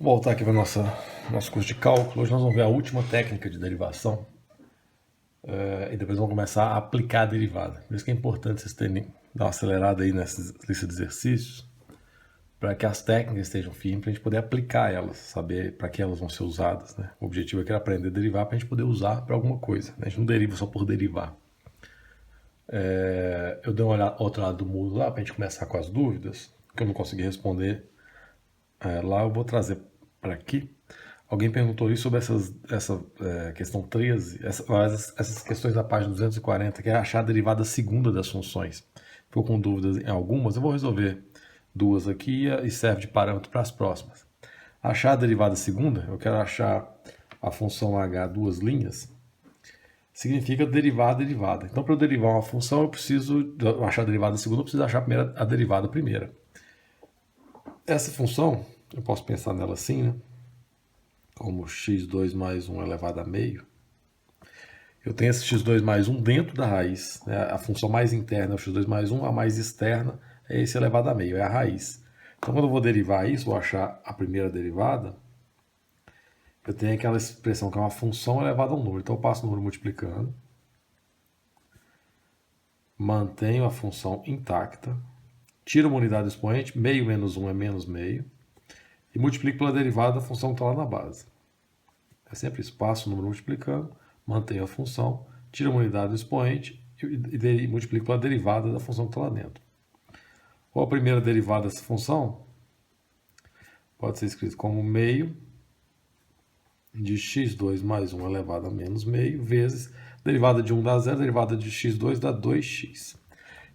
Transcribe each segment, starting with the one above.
Voltar aqui para o nosso curso de cálculo. Hoje nós vamos ver a última técnica de derivação e depois vamos começar a aplicar a derivada. Por isso que é importante vocês dar uma acelerada aí nessa lista de exercícios para que as técnicas estejam firmes, para a gente poder aplicar elas, saber para que elas vão ser usadas. Né? O objetivo é que aprender a derivar para a gente poder usar para alguma coisa. Né? A gente não deriva só por derivar. Eu dei uma olhada outro lado do muro lá para a gente começar com as dúvidas, que eu não consegui responder. Lá eu vou trazer para aqui. Alguém perguntou ali sobre essa questão 13, essas questões da página 240, que é achar a derivada segunda das funções. Ficou com dúvidas em algumas, eu vou resolver duas aqui e serve de parâmetro para as próximas. Achar a derivada segunda, eu quero achar a função h duas linhas, significa derivar a derivada. Então, para eu derivar uma função, eu preciso achar a derivada segunda, eu preciso achar a derivada primeira. Essa função, eu posso pensar nela assim, né? Como x2 mais 1 elevado a meio. Eu tenho esse x2 mais 1 dentro da raiz. Né? A função mais interna é o x2 mais 1, a mais externa é esse elevado a meio, é a raiz. Então, quando eu vou derivar isso, vou achar a primeira derivada, eu tenho aquela expressão que é uma função elevada a um número. Então, eu passo o número multiplicando, mantenho a função intacta, tiro uma unidade do expoente, meio menos 1 é menos meio, e multiplico pela derivada da função que está lá na base. É sempre isso, passo o número multiplicando, mantenho a função, tiro uma unidade do expoente e multiplico pela derivada da função que está lá dentro. Ou a primeira derivada dessa função pode ser escrito como meio de x2 mais 1 elevado a menos meio, vezes derivada de 1 dá 0, derivada de x2 dá 2x.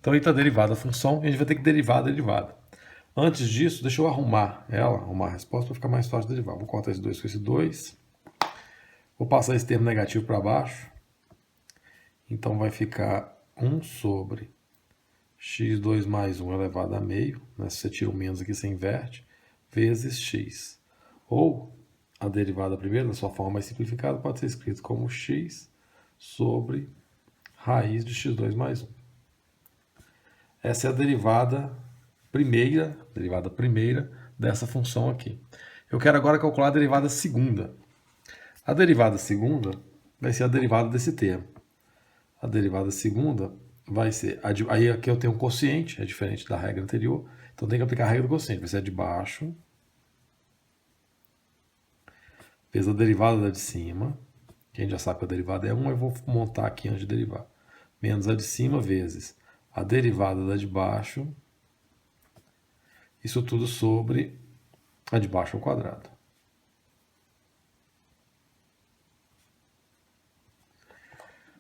Então aí está derivada a função e a gente vai ter que derivar a derivada. Antes disso, deixa eu arrumar a resposta para ficar mais fácil de derivar. Vou cortar esse 2 com esse 2. Vou passar esse termo negativo para baixo. Então vai ficar 1 sobre x2 mais 1 elevado a meio. Né? Se você tira um menos aqui, você inverte. Vezes x. Ou a derivada primeira, na sua forma mais simplificada, pode ser escrito como x sobre raiz de x2 mais 1. Essa é a derivada primeira dessa função aqui. Eu quero agora calcular a derivada segunda. A derivada segunda vai ser a derivada desse termo. A derivada segunda vai ser... Aí aqui eu tenho um quociente, é diferente da regra anterior, então tem que aplicar a regra do quociente. Vai ser a de baixo vezes a derivada da de cima, que a gente já sabe que a derivada é 1, eu vou montar aqui antes de derivar. Menos a de cima vezes a derivada da de baixo, isso tudo sobre a de baixo ao quadrado.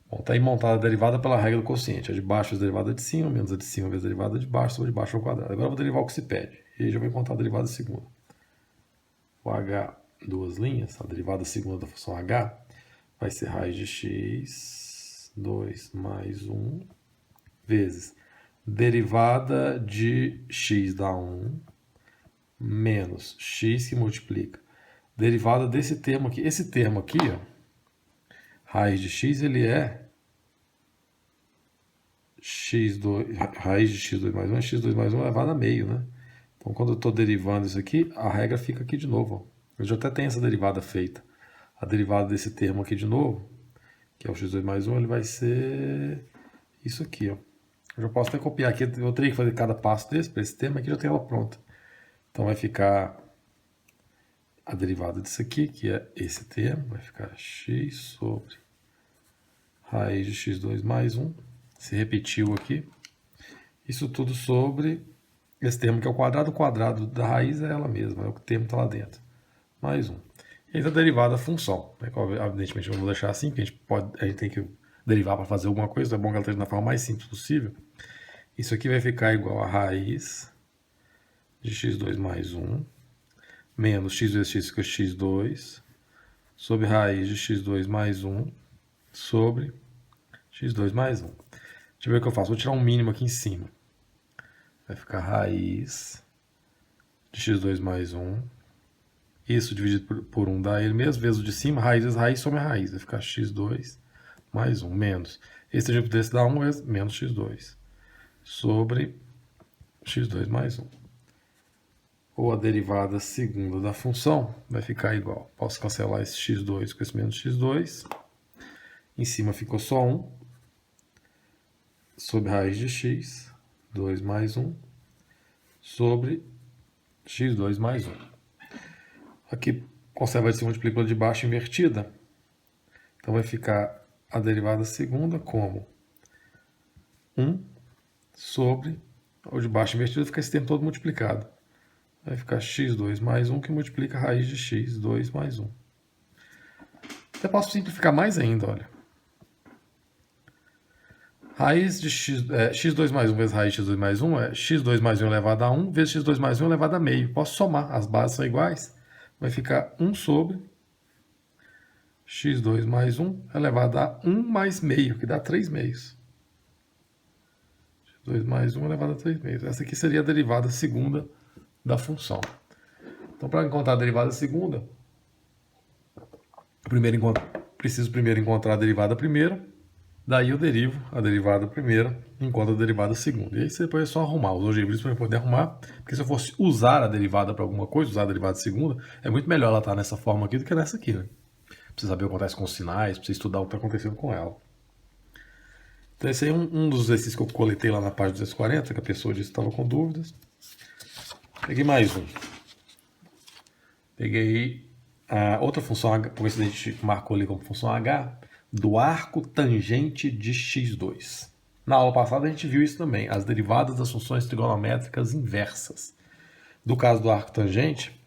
Bom, está aí montada a derivada pela regra do quociente. A de baixo vezes a derivada de cima, menos a de cima vezes a derivada de baixo, sobre de baixo ao quadrado. Agora eu vou derivar o que se pede. E aí já vou encontrar a derivada segunda. O h, duas linhas, a derivada segunda da função h, vai ser raiz de x, 2 mais 1, vezes derivada de x dá 1, menos x que multiplica. Derivada desse termo aqui. Esse termo aqui, ó, raiz de x, ele é x2, raiz de x2 mais 1 é x2 mais 1 elevado a meio, né? Então, quando eu estou derivando isso aqui, a regra fica aqui de novo. Ó. Eu já até tenho essa derivada feita. A derivada desse termo aqui de novo, que é o x2 mais 1, ele vai ser isso aqui, ó. Eu já posso até copiar aqui, eu teria que fazer cada passo desse, para esse termo aqui já tenho ela pronta. Então vai ficar a derivada disso aqui, que é esse termo, vai ficar x sobre raiz de x2 mais 1, se repetiu aqui. Isso tudo sobre esse termo que é o quadrado da raiz é ela mesma, é o termo que está lá dentro. Mais 1. E aí está derivada a função. Né? Evidentemente eu não vou deixar assim, porque a gente tem que derivar para fazer alguma coisa, então é bom que ela esteja na forma mais simples possível. Isso aqui vai ficar igual a raiz de x2 mais 1, menos x vezes x fica x2, sobre raiz de x2 mais 1, sobre x2 mais 1. Deixa eu ver o que eu faço. Vou tirar um mínimo aqui em cima. Vai ficar raiz de x2 mais 1. Isso dividido por 1 dá ele mesmo, vezes o de cima, raiz vezes raiz, some a raiz. Vai ficar x2 mais 1, menos. Esse dividido desse dá 1 vezes menos x2. Sobre x2 mais 1. ou a derivada segunda da função vai ficar igual. Posso cancelar esse x2 com esse menos x2. Em cima ficou só 1. Sobre raiz de x, 2 mais 1, sobre x2 mais 1. Aqui conserva esse múltiplo de baixo invertida. Então vai ficar a derivada segunda como 1 sobre o de baixo invertido, fica esse termo todo multiplicado. Vai ficar x2 mais 1 que multiplica a raiz de x, 2 mais 1. Até posso simplificar mais ainda, olha. Raiz de x2 mais 1 vezes raiz de x2 mais 1 é x2 mais 1 elevado a 1 vezes x2 mais 1 elevado a meio. Posso somar, as bases são iguais. Vai ficar 1 sobre x2 mais 1 elevado a 1 mais meio, que dá 3 meios. x2 mais 1 elevado a 3 meios. Essa aqui seria a derivada segunda da função. Então, para encontrar a derivada segunda, preciso primeiro encontrar a derivada primeira, daí eu derivo a derivada primeira, enquanto a derivada segunda. E aí depois é só arrumar os algebrismos para poder arrumar, porque se eu fosse usar a derivada para alguma coisa, usar a derivada segunda, é muito melhor ela estar nessa forma aqui do que nessa aqui, né? Precisa saber o que acontece com os sinais, precisa estudar o que está acontecendo com ela. Então esse aí é um dos exercícios que eu coletei lá na página 240, que a pessoa disse que estava com dúvidas. Peguei mais um. Peguei a outra função H, por isso a gente marcou ali como função H, do arco tangente de x2. Na aula passada a gente viu isso também, as derivadas das funções trigonométricas inversas. No caso do arco tangente,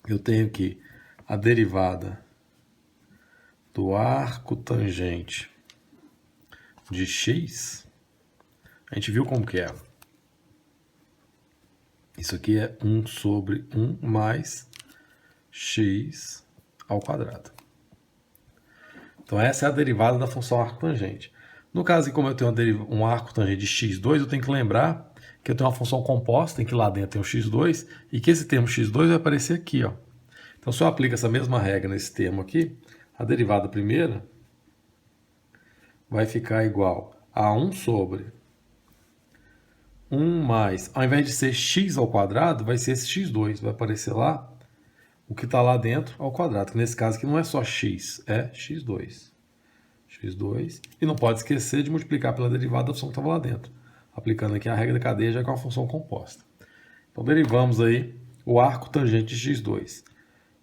eu tenho que a derivada do arco tangente de x, a gente viu como que é. Isso aqui é 1 sobre 1 mais x ao quadrado. Então essa é a derivada da função arco tangente. No caso, como eu tenho um arco tangente de x2, eu tenho que lembrar que eu tenho uma função composta, em que lá dentro tem o x2, e que esse termo x2 vai aparecer aqui, ó. Então se eu aplico essa mesma regra nesse termo aqui, a derivada primeira vai ficar igual a 1 sobre 1 mais, ao invés de ser x ao quadrado, vai ser esse x2, vai aparecer lá o que está lá dentro ao quadrado, que nesse caso aqui não é só x, é x2. x2, e não pode esquecer de multiplicar pela derivada da função que estava lá dentro, aplicando aqui a regra da cadeia já com a função composta. Então derivamos aí o arco tangente de x2.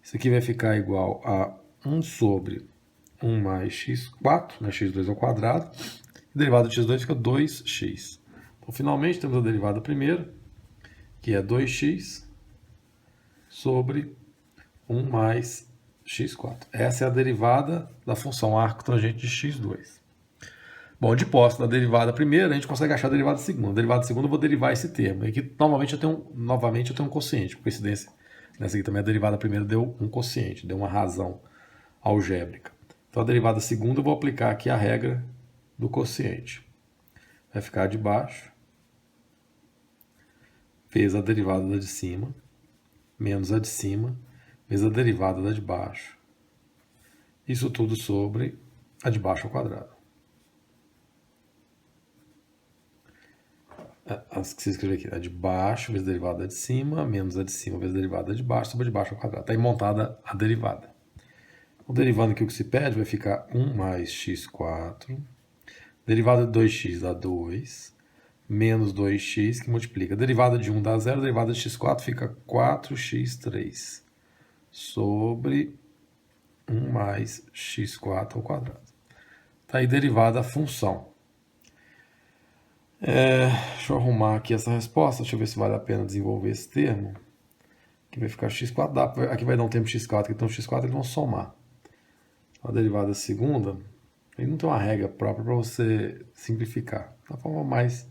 Isso aqui vai ficar igual a 1 sobre 1 mais x4, né, x2 ao quadrado, e derivada de x2 fica 2x. Então finalmente temos a derivada primeira, que é 2x sobre 1 mais x4. Essa é a derivada da função arco tangente de x2. Bom, de posse da derivada primeira, a gente consegue achar a derivada segunda. A derivada segunda eu vou derivar esse termo. Aqui, novamente, eu tenho um quociente. Por coincidência, nessa aqui também a derivada primeira deu um quociente, deu uma razão algébrica. Então a derivada segunda eu vou aplicar aqui a regra do quociente. Vai ficar de baixo, vezes a derivada da de cima, menos a de cima, vezes a derivada da de baixo. Isso tudo sobre a de baixo ao quadrado. As que você escreveu aqui, a de baixo vezes a derivada da de cima, menos a de cima vezes a derivada da de baixo, sobre a de baixo ao quadrado. Está aí montada a derivada. Então, derivando aqui o que se pede, vai ficar 1 mais x4. Derivada de 2x dá 2. Menos 2x, que multiplica. Derivada de 1 dá 0, derivada de x4 fica 4x3. Sobre 1 mais x4 ao quadrado. Está aí derivada a função. Deixa eu arrumar aqui essa resposta. Deixa eu ver se vale a pena desenvolver esse termo. Aqui vai ficar x4. Aqui vai dar um termo x4, aqui tem um x4, eles vão somar. A derivada segunda, ele não tem uma regra própria para você simplificar. Da forma mais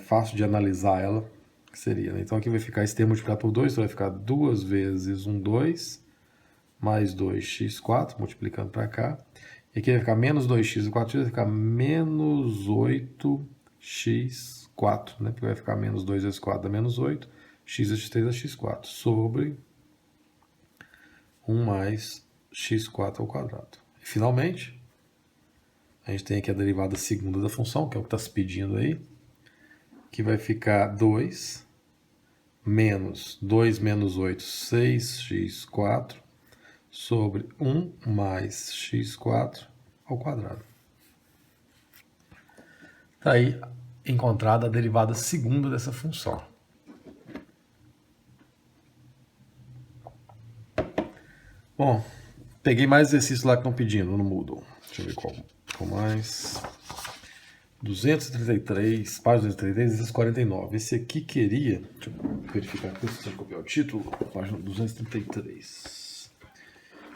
fácil de analisar ela, que seria, né? Então aqui vai ficar esse termo multiplicado por 2, então vai ficar 2 vezes 2, mais 2x4, multiplicando para cá. E aqui vai ficar menos 2x e 4x, vai ficar menos 8x4, né? Porque vai ficar menos 2 vezes 4 dá menos 8, x vezes 3 dá x4, sobre 1 mais x4 ao quadrado. E finalmente, a gente tem aqui a derivada segunda da função, que é o que está se pedindo aí, que vai ficar 2 menos 2 menos 8, 6x4, sobre 1 mais x4 ao quadrado. Está aí encontrada a derivada segunda dessa função. Bom, peguei mais exercícios lá que estão pedindo no Moodle. Deixa eu ver qual mais. 233, página 233, exercício 49. Esse aqui queria, deixa eu verificar aqui se eu copiar o título, página 233.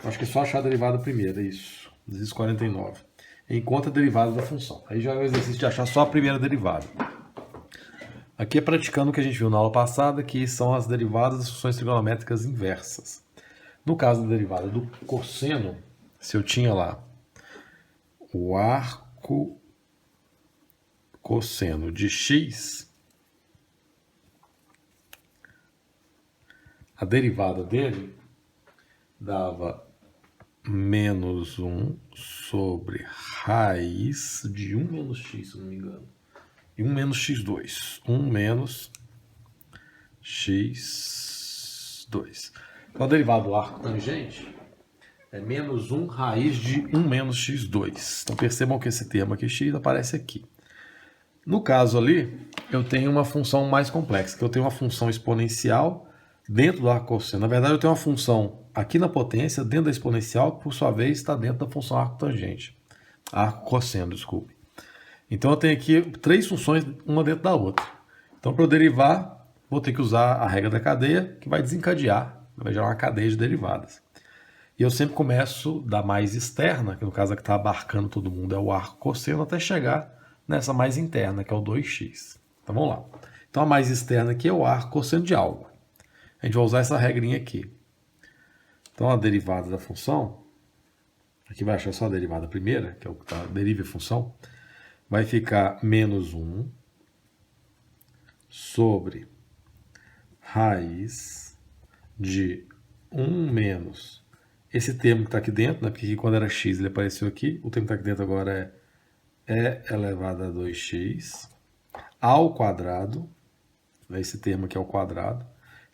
Acho que é só achar a derivada primeira, é isso. Exercício 49. Encontra a derivada da função. Aí já é o exercício de achar só a primeira derivada. Aqui é praticando o que a gente viu na aula passada, que são as derivadas das funções trigonométricas inversas. No caso da derivada do cosseno, se eu tinha lá o arco cosseno de x, a derivada dele dava menos 1 sobre raiz de 1 menos x, se não me engano. E 1 menos x2. 1 menos x2. Então, a derivada do arco tangente é menos 1 raiz de 1 menos x2. Então, percebam que esse termo aqui, x, aparece aqui. No caso ali, eu tenho uma função mais complexa, que eu tenho uma função exponencial dentro do arco cosseno. Na verdade, eu tenho uma função aqui na potência, dentro da exponencial, que por sua vez está dentro da função arco tangente. Arco cosseno, desculpe. Então eu tenho aqui três funções, uma dentro da outra. Então, para eu derivar, vou ter que usar a regra da cadeia, que vai desencadear, vai gerar uma cadeia de derivadas. E eu sempre começo da mais externa, que no caso a que está abarcando todo mundo é o arco cosseno, até chegar nessa mais interna, que é o 2x. Então vamos lá. Então a mais externa aqui é o arco cosseno de algo. A gente vai usar essa regrinha aqui. Então a derivada da função, aqui vai achar só a derivada primeira, que é o que está, deriva a função, vai ficar menos 1 sobre raiz de 1 menos esse termo que está aqui dentro, né? Porque aqui, quando era x ele apareceu aqui, o termo que está aqui dentro agora é elevado a 2x ao quadrado, né? Esse termo aqui é o quadrado.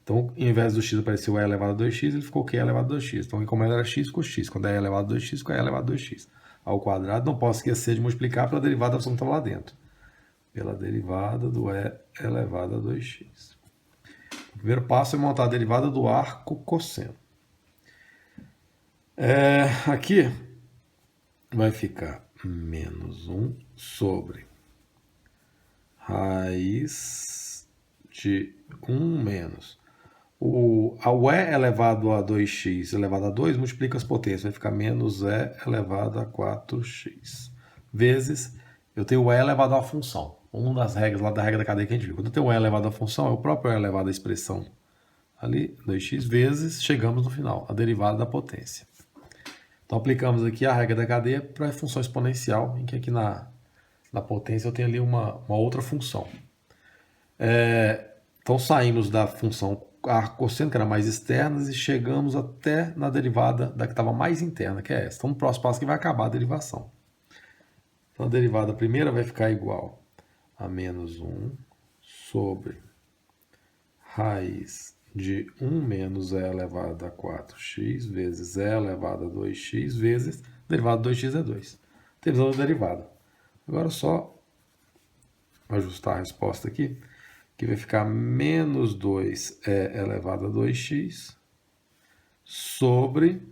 Então, em vez do x apareceu e elevado a 2x, ele ficou q elevado a 2x. Então, como era x, ficou x. Quando é elevado a 2x, ficou e elevado a 2x. Ao quadrado, não posso esquecer de multiplicar pela derivada da função que estava lá dentro. Pela derivada do e elevado a 2x. O primeiro passo é montar a derivada do arco cosseno. Aqui vai ficar menos 1 sobre raiz de 1 menos. O e elevado a 2x elevado a 2 multiplica as potências, vai ficar menos e elevado a 4x. Vezes, eu tenho o e elevado a uma função. Uma das regras lá da regra da cadeia que a gente viu. Quando eu tenho o e elevado a função, é o próprio e elevado à expressão ali, 2x, vezes, chegamos no final, a derivada da potência. Então, aplicamos aqui a regra da cadeia para a função exponencial, em que aqui na potência eu tenho ali uma outra função. Então, saímos da função arco cosseno, que era mais externa, e chegamos até na derivada da que estava mais interna, que é essa. Então, no próximo passo aqui vai acabar a derivação. Então, a derivada primeira vai ficar igual a menos 1 sobre raiz de 1 menos e elevado a 4x vezes e elevado a 2x vezes derivada de 2x é 2. Temos a derivada. Agora é só ajustar a resposta aqui, que vai ficar menos 2e elevado a 2x sobre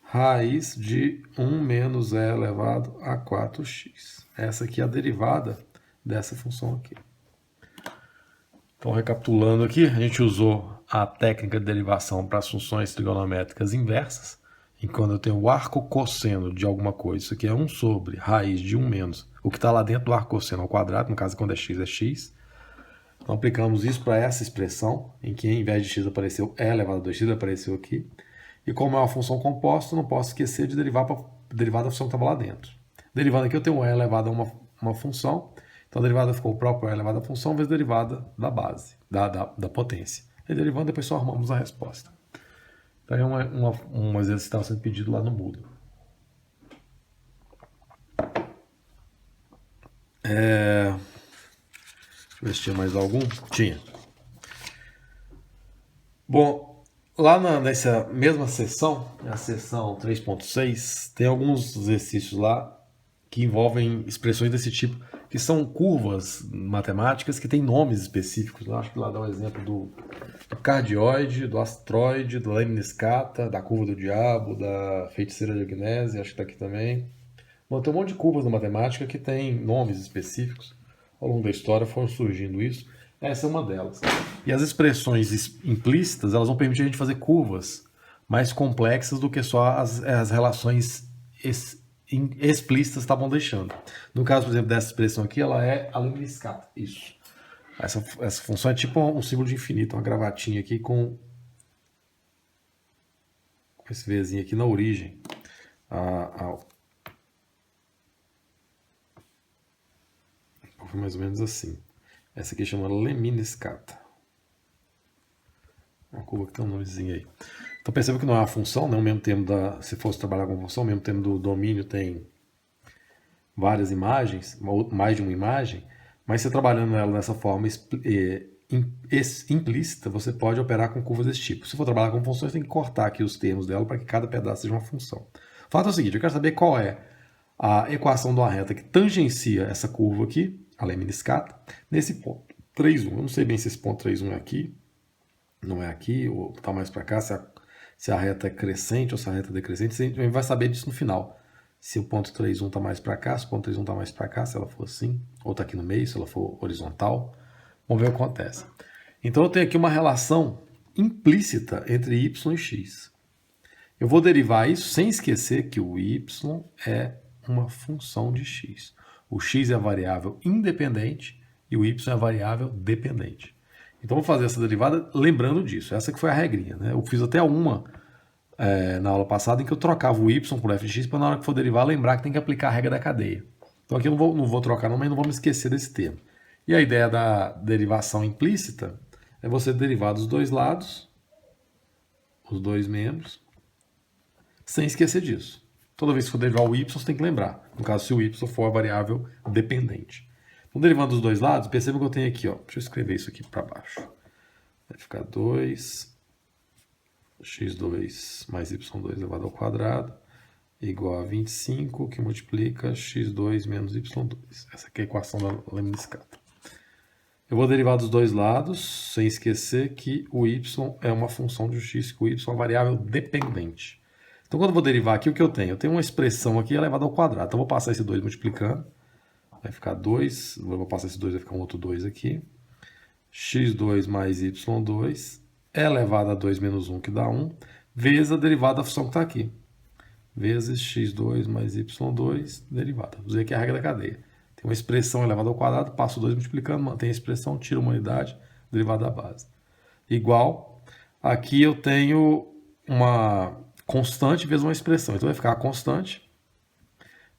raiz de 1 menos e elevado a 4x. Essa aqui é a derivada dessa função aqui. Então, recapitulando aqui, a gente usou a técnica de derivação para as funções trigonométricas inversas, em quando eu tenho o arco cosseno de alguma coisa, isso aqui é 1 sobre raiz de 1 menos, o que está lá dentro do arco cosseno ao quadrado, no caso quando é x. Então, aplicamos isso para essa expressão, em que em vez de x apareceu e elevado a 2x, apareceu aqui. E como é uma função composta, eu não posso esquecer de derivar para derivar da função que estava lá dentro. Derivando aqui, eu tenho e elevado a uma função. Então, a derivada ficou o próprio e elevado à função vezes a derivada da base, da potência. E derivando, depois só arrumamos a resposta. Então, é um exercício que estava sendo pedido lá no Moodle. Deixa eu ver se tinha mais algum. Tinha. Bom, lá nessa mesma seção, a seção 3.6, tem alguns exercícios lá que envolvem expressões desse tipo, que são curvas matemáticas que têm nomes específicos. Eu acho que lá dá um exemplo do cardioide, do astroide, do lemniscata, da curva do diabo, da feiticeira de Agnese, acho que está aqui também. Bom, tem um monte de curvas na matemática que tem nomes específicos. Ao longo da história foram surgindo isso. Essa é uma delas. E as expressões implícitas, elas vão permitir a gente fazer curvas mais complexas do que só as relações explícitas estavam deixando. No caso, por exemplo, dessa expressão aqui, ela é a lemniscata. Isso. Essa função é tipo um símbolo de infinito, uma gravatinha aqui com esse Vzinho aqui na origem. Foi mais ou menos assim. Essa aqui chama lemniscata. Uma curva que tem um nomezinho aí. Então perceba que não é uma função, né? O mesmo termo se fosse trabalhar com função, o mesmo termo do domínio tem várias imagens, mais de uma imagem, mas você trabalhando ela dessa forma implícita, você pode operar com curvas desse tipo. Se for trabalhar com funções, tem que cortar aqui os termos dela para que cada pedaço seja uma função. O fato é o seguinte, eu quero saber qual é a equação de uma reta que tangencia essa curva aqui, a lemniscata, nesse ponto 3,1. Eu não sei bem se esse ponto 3,1 é aqui, não é aqui, ou está mais para cá, se a reta é crescente ou se a reta é decrescente. A gente vai saber disso no final. Se o ponto 3,1 está mais para cá, se o ponto 3,1 está mais para cá, se ela for assim, ou está aqui no meio, se ela for horizontal. Vamos ver o que acontece. Então eu tenho aqui uma relação implícita entre y e x. Eu vou derivar isso sem esquecer que o y é uma função de x. O x é a variável independente e o y é a variável dependente. Então vou fazer essa derivada lembrando disso. Essa que foi a regrinha, né? Eu fiz até uma na aula passada em que eu trocava o y por f de x para na hora que for derivar lembrar que tem que aplicar a regra da cadeia. Então aqui eu não vou trocar não, mas não vamos esquecer desse termo. E a ideia da derivação implícita é você derivar dos dois lados, os dois membros, sem esquecer disso. Toda vez que for derivar o y, você tem que lembrar. No caso, se o y for a variável dependente. Então, derivando dos dois lados, perceba que eu tenho aqui, ó, deixa eu escrever isso aqui para baixo. Vai ficar 2 x2 mais y2 elevado ao quadrado igual a 25, que multiplica x2 menos y2. Essa aqui é a equação da lemniscata. Eu vou derivar dos dois lados, sem esquecer que o y é uma função de x, que o y é uma variável dependente. Então, quando eu vou derivar aqui, o que eu tenho? Eu tenho uma expressão aqui elevada ao quadrado. Então, eu vou passar esse 2 multiplicando. Vai ficar 2, vou passar esse 2, vai ficar um outro 2 aqui. x2 mais y2 é elevado a 2 menos 1, que dá 1, vezes a derivada da função que está aqui. Vezes x2 mais y2, derivada. Usei aqui a regra da cadeia. Tem uma expressão elevada ao quadrado, passo 2 multiplicando, mantém a expressão, tiro uma unidade, derivada da base. Igual, aqui eu tenho uma constante vezes uma expressão. Então vai ficar a constante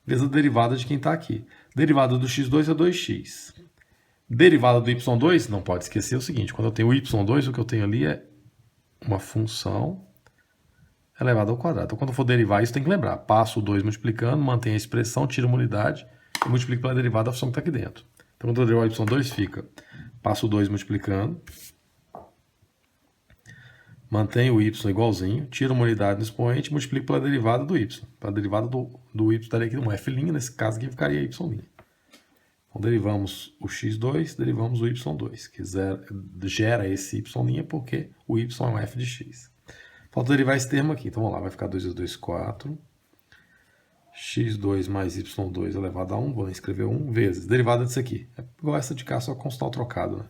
vezes a derivada de quem está aqui. Derivada do x2 é 2x. Derivada do y2, não pode esquecer o seguinte, quando eu tenho o y2, o que eu tenho ali é uma função elevada ao quadrado. Então, quando eu for derivar isso, tem que lembrar. Passo o 2 multiplicando, mantém a expressão, tira uma unidade e multiplico pela derivada da função que está aqui dentro. Então, quando eu derivar o y2, fica, passo o 2 multiplicando, mantenho o y igualzinho, tiro uma unidade no expoente e multiplico pela derivada do y. A derivada do y estaria aqui um f', nesse caso aqui ficaria y'. Então, derivamos o x2, derivamos o y2, que gera esse y' porque o y é um f de x. Falta derivar esse termo aqui. Então, vamos lá, vai ficar 2 vezes 2, 4. x2 mais y2 elevado a 1, vou escrever 1, vezes. Derivada disso aqui. É igual essa de cá, só com o trocado, né?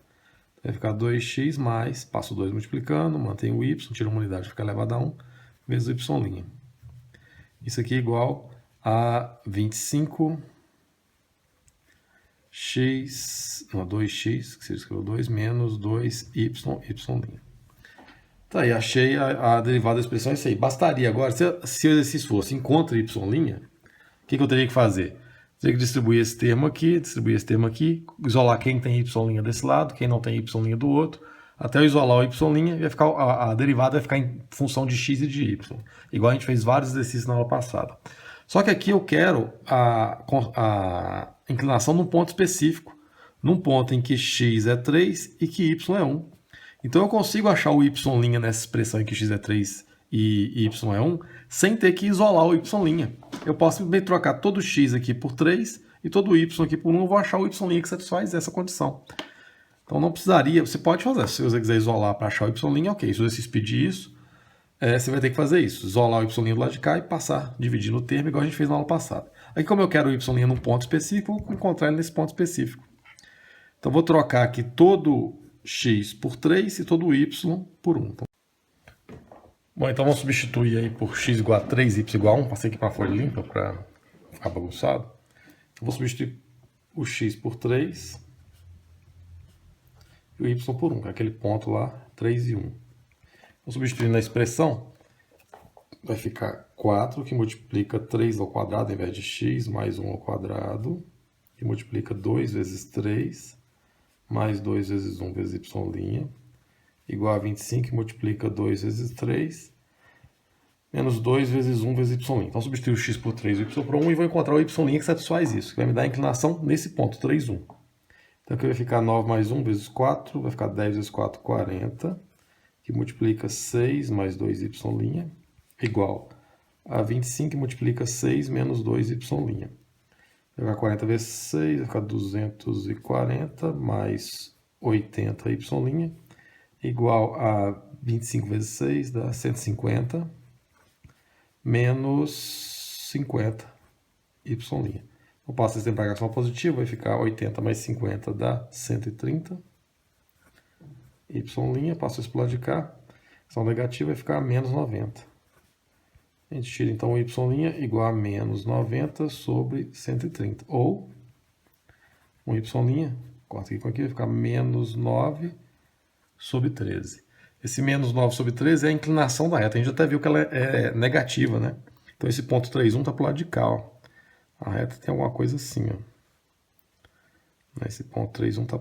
Vai ficar 2x mais, passo 2 multiplicando, mantenho o y, tiro uma unidade, fica elevado a 1, vezes o y'. Isso aqui é igual a 25 2x, que você escreveu 2, menos 2y'. Tá aí, achei a derivada da expressão, é isso aí. Bastaria agora, se o exercício fosse encontre y', o que eu teria que fazer? Teria que distribuir esse termo aqui, isolar quem tem y' desse lado, quem não tem y' do outro, até eu isolar o y', vai ficar, a derivada vai ficar em função de x e de y. Igual a gente fez vários exercícios na aula passada. Só que aqui eu quero a inclinação num ponto específico, num ponto em que x é 3 e que y é 1. Então eu consigo achar o y' nessa expressão em que x é 3 e y é 1, sem ter que isolar o y'. Eu posso simplesmente trocar todo o x aqui por 3 e todo o y aqui por 1, eu vou achar o y' que satisfaz essa condição. Então não precisaria, você pode fazer, se você quiser isolar para achar o y', ok. Se você pedir isso, você vai ter que fazer isso, isolar o y' do lado de cá e passar, dividir no termo, igual a gente fez na aula passada. Aqui, como eu quero o y' num ponto específico, eu vou encontrar ele nesse ponto específico. Então vou trocar aqui todo x por 3 e todo y por 1. Bom, então vamos substituir aí por x igual a 3 e y igual a 1. Passei aqui para a folha limpa para ficar bagunçado. Então vou substituir o x por 3 e o y por 1, que é aquele ponto lá, 3 e 1. Vou substituir na expressão, vai ficar 4, que multiplica 3 ao quadrado, ao invés de x, mais 1 ao quadrado, que multiplica 2 vezes 3, mais 2 vezes 1 vezes y', igual a 25, que multiplica 2 vezes 3, menos 2 vezes 1 vezes y'. Então, substituo o x por 3 e o y por 1 e vou encontrar o y' que satisfaz isso, que vai me dar a inclinação nesse ponto, 3, 1. Então, aqui vai ficar 9 mais 1 vezes 4, vai ficar 10 vezes 4, 40, que multiplica 6 mais 2y', igual a 25, que multiplica 6 menos 2y'. Vai ficar 40 vezes 6, vai ficar 240, mais 80y', igual a 25 vezes 6, dá 150, menos 50y'. Eu passo esse tempo para cá positivo, vai ficar 80 mais 50 dá 130. Y', passo isso para o lado de cá, ação negativa vai ficar menos 90. A gente tira então o y' igual a menos 90 sobre 130. Ou, um y', corta aqui com aqui, vai ficar menos 9 sobre 13. Esse menos 9 sobre 13 é a inclinação da reta. A gente até viu que ela é negativa, né? Então esse ponto 3, 1 está para o lado de cá, ó. A reta tem alguma coisa assim, ó. Esse ponto 3, 1 está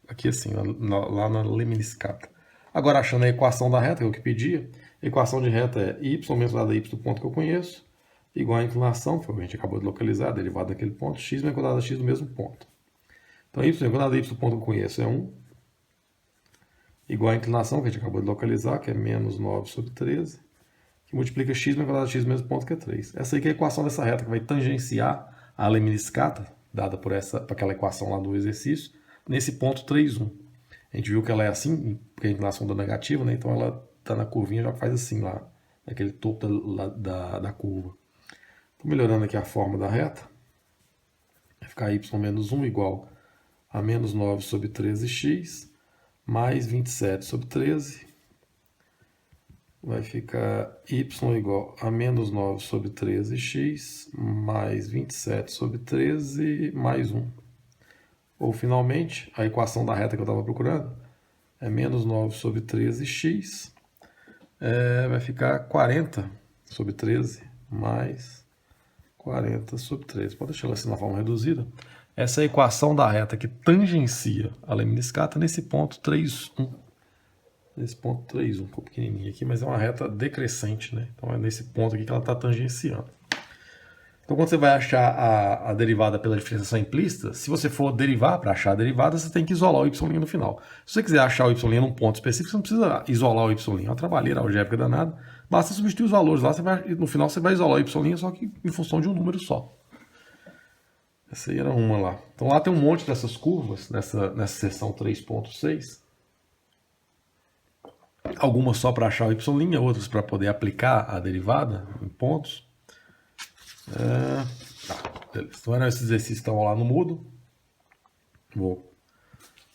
aqui assim, lá na lemniscata. Agora, achando a equação da reta, que é o que pedia, a equação de reta é y menos a y do ponto que eu conheço, igual a inclinação, foi o que a gente acabou de localizar, a derivada daquele ponto, x menos quadrada x do mesmo ponto. Então, y menos quadrada y do ponto que eu conheço é 1, igual a inclinação, que a gente acabou de localizar, que é menos 9 sobre 13, que multiplica x menos quadrada x do mesmo ponto, que é 3. Essa aí que é a equação dessa reta, que vai tangenciar a lemniscata, dada por aquela equação lá do exercício, nesse ponto 3, 1. A gente viu que ela é assim, porque a inclinação da negativa, né? Então ela está na curvinha, já faz assim lá, naquele topo da curva. Estou melhorando aqui a forma da reta. Vai ficar y menos 1 igual a menos 9 sobre 13x, mais 27 sobre 13. Vai ficar y igual a menos 9 sobre 13x, mais 27 sobre 13, mais 1. Ou, finalmente, a equação da reta que eu estava procurando é menos 9 sobre 13x, vai ficar 40 sobre 13, mais 40 sobre 13. Pode deixar ela assim na forma reduzida. Essa é a equação da reta que tangencia a lemniscata nesse ponto 3, 1. Nesse ponto 3, 1, um pouco pequenininho aqui, mas é uma reta decrescente, né? Então é nesse ponto aqui que ela está tangenciando. Então, quando você vai achar a derivada pela diferenciação implícita, se você for derivar para achar a derivada, você tem que isolar o y' no final. Se você quiser achar o y' num ponto específico, você não precisa isolar o y'. É uma trabalheira algébrica danada. Basta substituir os valores lá, no final você vai isolar o y', só que em função de um número só. Essa aí era uma lá. Então lá tem um monte dessas curvas, nessa seção 3.6. Algumas só para achar o y', outras para poder aplicar a derivada em pontos. Beleza. Então eram esses exercícios que estão lá no Moodle.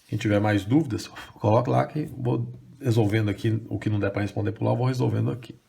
Quem tiver mais dúvidas, coloque lá que vou resolvendo aqui o que não der para responder por lá, eu vou resolvendo aqui.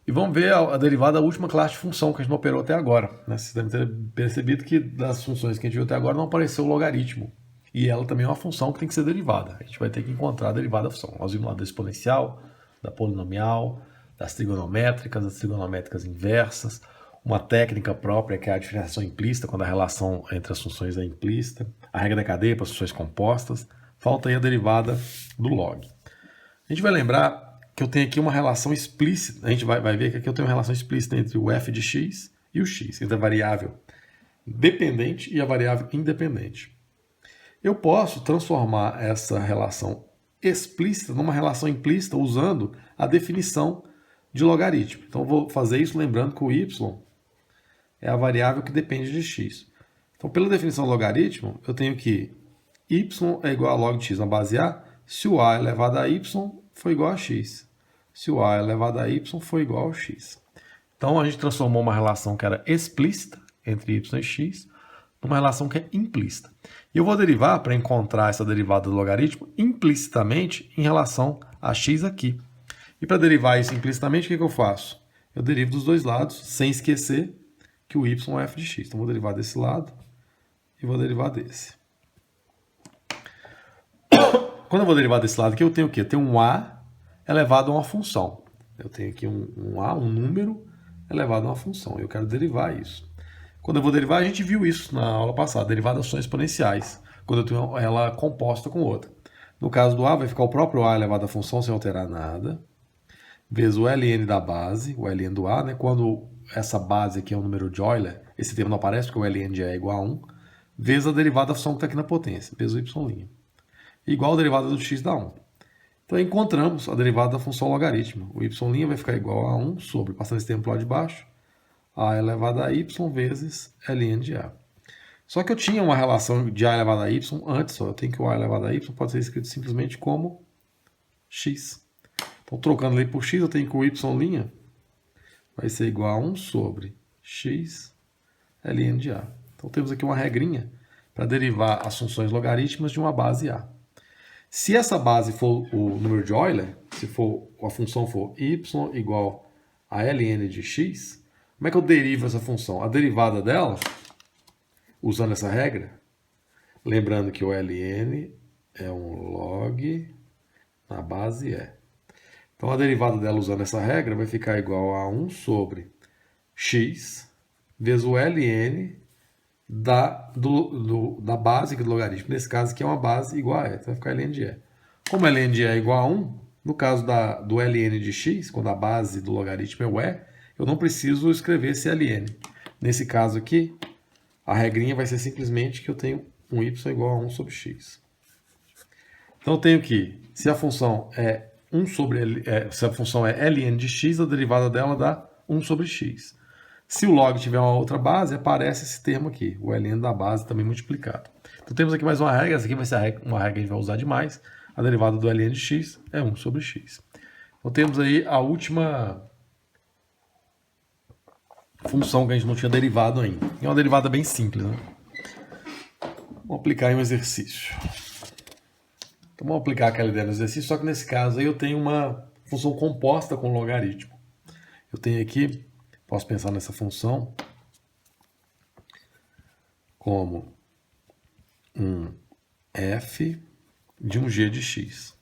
E vamos ver a derivada da última classe de função que a gente não operou até agora. Né? Vocês devem ter percebido que das funções que a gente viu até agora não apareceu o logaritmo. E ela também é uma função que tem que ser derivada. A gente vai ter que encontrar a derivada da função. Nós vimos lá da exponencial, da polinomial, das trigonométricas inversas, uma técnica própria que é a diferenciação implícita, quando a relação entre as funções é implícita, a regra da cadeia para as funções compostas. Falta aí a derivada do log. A gente vai lembrar que eu tenho aqui uma relação explícita, a gente vai ver que aqui eu tenho uma relação explícita entre o f de x e o x, entre a variável dependente e a variável independente. Eu posso transformar essa relação explícita numa relação implícita usando a definição de logaritmo. Então, eu vou fazer isso lembrando que o y é a variável que depende de x. Então, pela definição do logaritmo, eu tenho que y é igual a log de x na base a se o a elevado a y for igual a x. Se o a elevado a y for igual a x. Então, a gente transformou uma relação que era explícita entre y e x numa relação que é implícita. E eu vou derivar para encontrar essa derivada do logaritmo implicitamente em relação a x aqui. E para derivar isso implicitamente, o que eu faço? Eu derivo dos dois lados, sem esquecer que o y é f de x. Então, vou derivar desse lado e vou derivar desse. Quando eu vou derivar desse lado aqui, eu tenho o quê? Eu tenho um a elevado a uma função. Eu tenho aqui um a, um número elevado a uma função. Eu quero derivar isso. Quando eu vou derivar, a gente viu isso na aula passada, derivadas são exponenciais, quando eu tenho ela composta com outra. No caso do a, vai ficar o próprio a elevado à função sem alterar nada, vezes o ln da base, o ln do a, né? Quando essa base aqui é um número de Euler, esse termo não aparece porque o ln de a é igual a 1, vezes a derivada da função que está aqui na potência, vezes o y', igual a derivada do x dá 1. Então, encontramos a derivada da função logaritmo. O y' vai ficar igual a 1 sobre, passando esse termo para lá de baixo, a elevado a y vezes ln de a. Só que eu tinha uma relação de a elevado a y antes, eu tenho que o a elevado a y pode ser escrito simplesmente como x. Então, trocando ali por x, eu tenho que o y' vai ser igual a 1 sobre x ln de a. Então, temos aqui uma regrinha para derivar as funções logarítmicas de uma base a. Se essa base for o número de Euler, se a função for y igual a ln de x, como é que eu derivo essa função? A derivada dela, usando essa regra, lembrando que o ln é um log na base e. Então, a derivada dela usando essa regra vai ficar igual a 1 sobre x vezes o ln da base do logaritmo. Nesse caso aqui é uma base igual a e. Então, vai ficar ln de e. Como ln de e é igual a 1, no caso do ln de x, quando a base do logaritmo é o e, eu não preciso escrever esse ln. Nesse caso aqui, a regrinha vai ser simplesmente que eu tenho um y igual a 1 sobre x. Então, eu tenho que, se a função é 1 sobre, se a função é ln de x, a derivada dela dá 1 sobre x. Se o log tiver uma outra base, aparece esse termo aqui, o ln da base também multiplicado. Então, temos aqui mais uma regra, essa aqui vai ser uma regra que a gente vai usar demais. A derivada do ln de x é 1 sobre x. Então, temos aí a última função que a gente não tinha derivado ainda. É uma derivada bem simples, né? Vamos aplicar em um exercício. Então, vamos aplicar aquela ideia no exercício, só que nesse caso aí eu tenho uma função composta com logaritmo. Eu tenho aqui, posso pensar nessa função como um f de um g de x.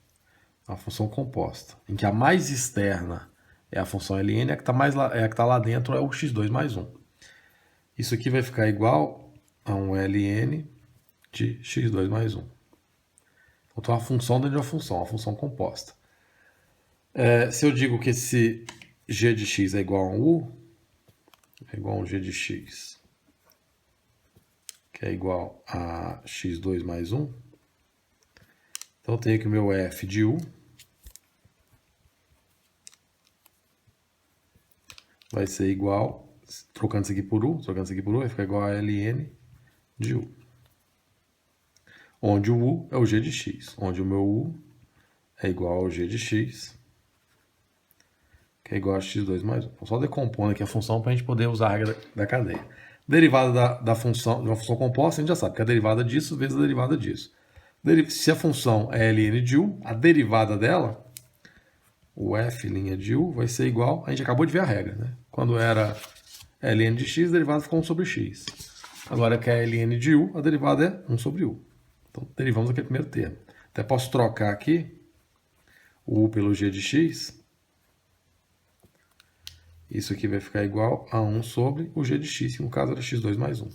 Uma função composta, em que a mais externa é a função ln, a que está lá dentro é o x2 mais 1. Isso aqui vai ficar igual a um ln de x2 mais 1. Então, a função dentro de uma função composta. Se eu digo que esse g de x é igual a um u, é igual a um g de x, que é igual a x2 mais 1, então eu tenho aqui o meu f de u vai ser igual, trocando isso aqui por u, vai ficar igual a ln de u. Onde o u é o g de x, onde o meu u é igual ao g de x, que é igual a x2 mais 1. Então, só decompondo aqui a função para a gente poder usar a regra da cadeia. Derivada da função, de uma função composta, a gente já sabe que a derivada disso vezes a derivada disso. Se a função é ln de u, a derivada dela, o f' de u, vai ser igual, a gente acabou de ver a regra, né? Quando era ln de x, a derivada ficou 1 sobre x. Agora que é ln de u, a derivada é 1 sobre u. Então, derivamos aquele primeiro termo. Até posso trocar aqui o u pelo g de x. Isso aqui vai ficar igual a 1 sobre o g de x, que no caso era x2 mais 1.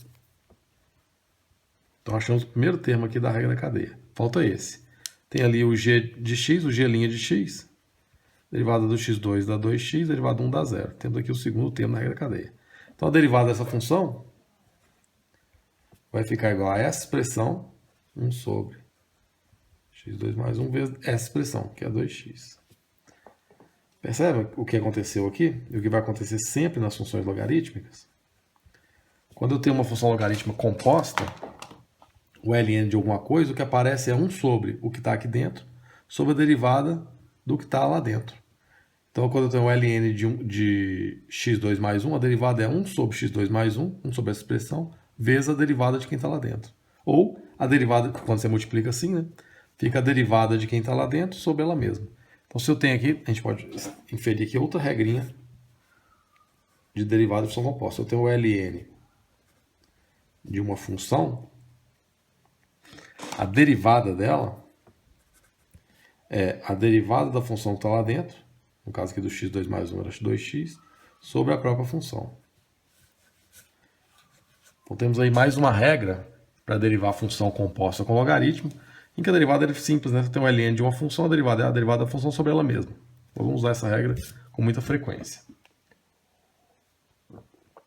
Então, achamos o primeiro termo aqui da regra da cadeia. Falta esse. Tem ali o g de x, o g' de x. Derivada do x2 dá 2x, derivada do 1 dá 0. Temos aqui o segundo termo da regra da cadeia. Então, a derivada dessa função vai ficar igual a essa expressão, 1 sobre x2 mais 1 vezes essa expressão, que é 2x. Percebe o que aconteceu aqui? E o que vai acontecer sempre nas funções logarítmicas? Quando eu tenho uma função logarítmica composta, o ln de alguma coisa, o que aparece é 1 sobre o que está aqui dentro, sobre a derivada do que está lá dentro. Então, quando eu tenho o ln de x2 mais 1, a derivada é 1 sobre x2 mais 1 sobre essa expressão, vezes a derivada de quem está lá dentro. Ou a derivada, quando você multiplica assim, né? Fica a derivada de quem está lá dentro sobre ela mesma. Então, se eu tenho aqui, a gente pode inferir aqui outra regrinha de derivada de função composta. Eu tenho o ln de uma função, a derivada dela é a derivada da função que está lá dentro, no caso aqui do x2 mais 1 era 2x, sobre a própria função. Então temos aí mais uma regra para derivar a função composta com logaritmo, em que a derivada é simples, né? Você tem um ln de uma função, a derivada é a derivada da função sobre ela mesma. Então vamos usar essa regra com muita frequência.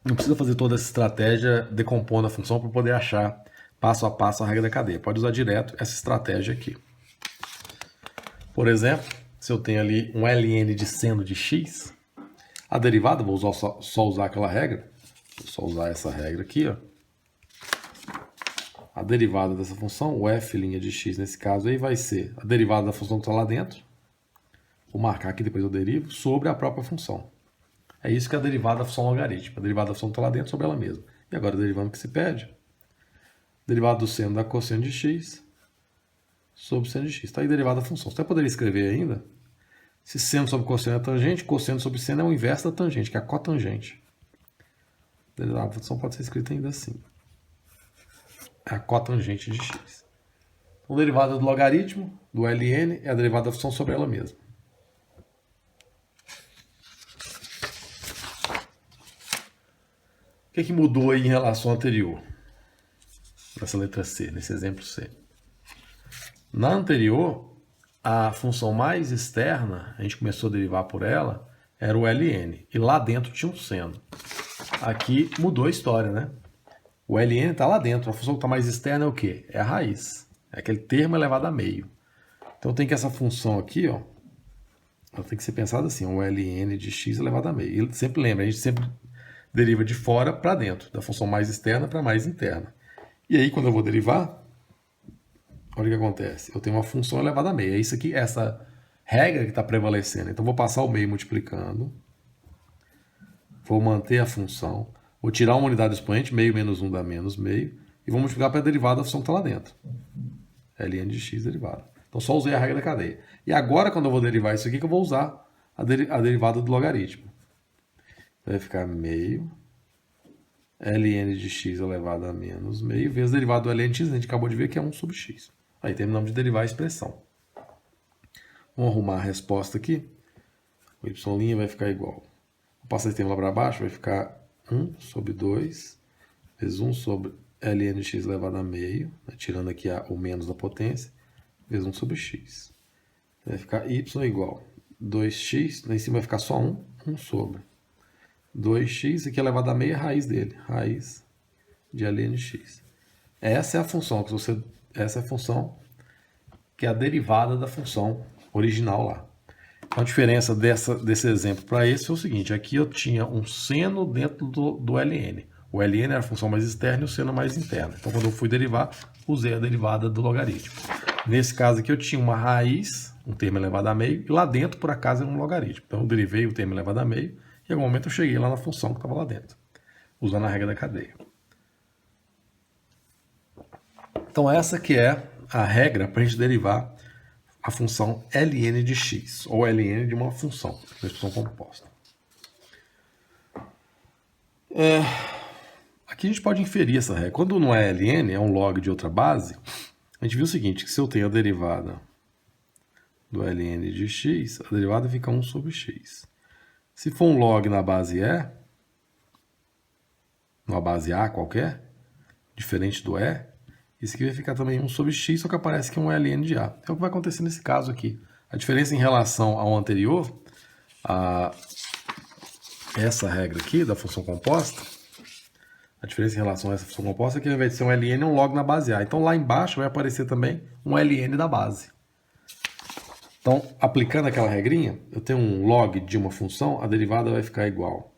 Não precisa fazer toda essa estratégia decompondo a função para poder achar passo a passo a regra da cadeia. Pode usar direto essa estratégia aqui. Por exemplo, se eu tenho ali um ln de seno de x, a derivada, vou usar só usar aquela regra, vou só usar essa regra aqui, ó. A derivada dessa função, o f' de x nesse caso aí, vai ser a derivada da função que está lá dentro, vou marcar aqui, depois eu derivo, sobre a própria função. É isso que é a derivada da função logarítmica. A derivada da função está lá dentro sobre ela mesma. E agora, derivando o que se pede? Derivada do seno da cosseno de x sobre seno de x. Está aí derivada da função. Você até poderia escrever ainda, se seno sobre cosseno é tangente, cosseno sobre seno é o inverso da tangente, que é a cotangente. A derivada da função pode ser escrita ainda assim. É a cotangente de x. Então, derivada do logaritmo, do ln, é a derivada da função sobre ela mesma. O que mudou aí em relação ao anterior? Nessa letra C, nesse exemplo C. Na anterior, a função mais externa, a gente começou a derivar por ela, era o ln. E lá dentro tinha um seno. Aqui mudou a história, né? O ln está lá dentro. A função que está mais externa é o quê? É a raiz. É aquele termo elevado a meio. Então tem que essa função aqui, ó, ela tem que ser pensada assim, o ln de x elevado a meio. E sempre lembra, a gente sempre deriva de fora para dentro, da função mais externa para mais interna. E aí, quando eu vou derivar, olha o que acontece. Eu tenho uma função elevada a meio. É isso aqui, essa regra que está prevalecendo. Então, vou passar o meio multiplicando. Vou manter a função. Vou tirar uma unidade expoente, meio menos 1 dá menos meio. E vou multiplicar pela derivada da função que está lá dentro. ln de x derivada. Então, só usei a regra da cadeia. E agora, quando eu vou derivar isso aqui, que eu vou usar a derivada do logaritmo. Vai ficar meio ln de x elevado a menos meio vezes a derivada do ln de x. A gente acabou de ver que é 1 sobre x. Aí terminamos de derivar a expressão. Vamos arrumar a resposta aqui. O y' vai ficar igual. Vou passar esse termo lá para baixo, vai ficar 1 sobre 2 vezes 1 sobre ln de x elevado a meio, né, tirando aqui o menos da potência, vezes 1 sobre x. Vai ficar y igual 2x, lá em cima vai ficar só 1 sobre 2x, aqui elevado a meio é a raiz dele, raiz de ln de x. Essa é a função, essa é a função que é a derivada da função original lá. Então, a diferença desse exemplo para esse é o seguinte, aqui eu tinha um seno dentro do ln. O ln era a função mais externa e o seno mais interna. Então, quando eu fui derivar, usei a derivada do logaritmo. Nesse caso aqui eu tinha uma raiz, um termo elevado a meio, e lá dentro, por acaso, era um logaritmo. Então, eu derivei o termo elevado a meio, e em algum momento eu cheguei lá na função que estava lá dentro, usando a regra da cadeia. Então essa que é a regra para a gente derivar a função ln de x, ou ln de uma função, uma expressão composta. Aqui a gente pode inferir essa regra. Quando não é ln, é um log de outra base, a gente viu o seguinte, que se eu tenho a derivada do ln de x, a derivada fica 1 sobre x. Se for um log na base E, numa base A qualquer, diferente do E, isso aqui vai ficar também 1 sobre x, só que aparece que é um ln de A. É o que vai acontecer nesse caso aqui. A diferença em relação ao anterior, essa regra aqui da função composta, a diferença em relação a essa função composta é que ao invés de ser um ln, é um log na base A. Então lá embaixo vai aparecer também um ln da base. Então, aplicando aquela regrinha, eu tenho um log de uma função, a derivada vai ficar igual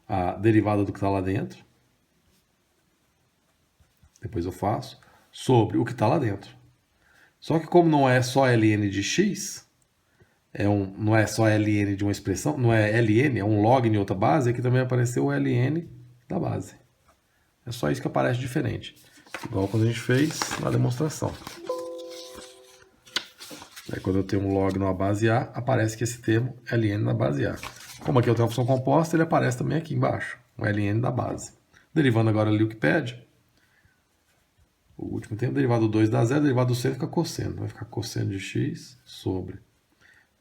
à derivada do que está lá dentro, depois eu faço, sobre o que está lá dentro. Só que como não é só ln de x, não é só ln de uma expressão, não é ln, é um log em outra base, aqui também apareceu o ln da base. É só isso que aparece diferente. Igual quando a gente fez na demonstração. Aí quando eu tenho um log numa base A, aparece que esse termo ln na base A. Como aqui eu tenho uma função composta, ele aparece também aqui embaixo, o ln da base. Derivando agora ali o que pede, o último termo, derivado do 2 dá zero, derivado do seno fica cosseno. Vai ficar cosseno de x sobre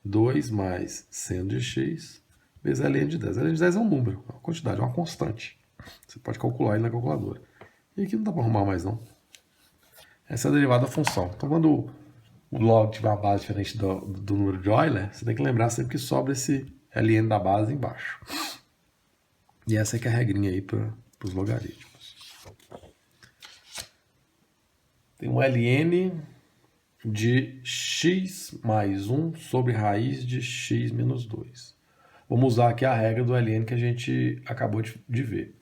2 mais seno de x vezes ln de 10. ln de 10 é um número, é uma quantidade, é uma constante. Você pode calcular aí na calculadora. E aqui não dá para arrumar mais não. Essa é a derivada da função. Então quando o log tiver uma base diferente do número de Euler, você tem que lembrar sempre que sobra esse ln da base embaixo. E essa é que é a regrinha aí para os logaritmos. Tem um ln de x mais 1 sobre raiz de x menos 2. Vamos usar aqui a regra do ln que a gente acabou de ver.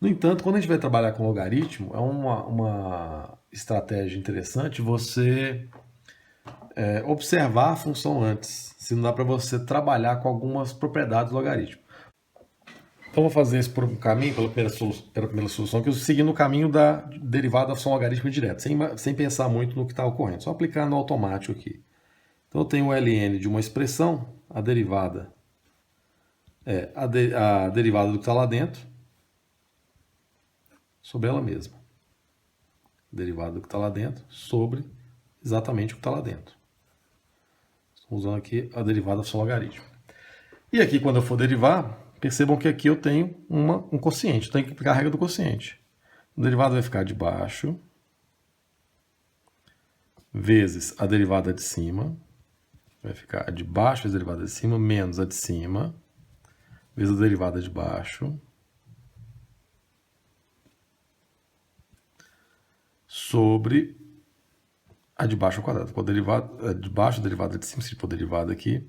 No entanto, quando a gente vai trabalhar com logaritmo, é uma estratégia interessante você observar a função antes, se não dá para você trabalhar com algumas propriedades do logaritmo. Então vou fazer isso por um caminho, pela primeira solução, que eu seguindo o caminho da derivada da função logarítmica direta, sem pensar muito no que está ocorrendo, só aplicar no automático aqui. Então eu tenho o ln de uma expressão, a derivada a derivada do que está lá dentro, sobre ela mesma. Derivada do que está lá dentro sobre exatamente o que está lá dentro. Estou usando aqui a derivada da função logarítmica. E aqui, quando eu for derivar, percebam que aqui eu tenho um quociente. Tenho que aplicar a regra do quociente. O derivado vai ficar de baixo vezes a derivada de cima. Vai ficar a de baixo vezes a derivada de cima menos a de cima vezes a derivada de baixo sobre a de baixo ao quadrado. A de baixo a derivada de cima, se for derivada aqui,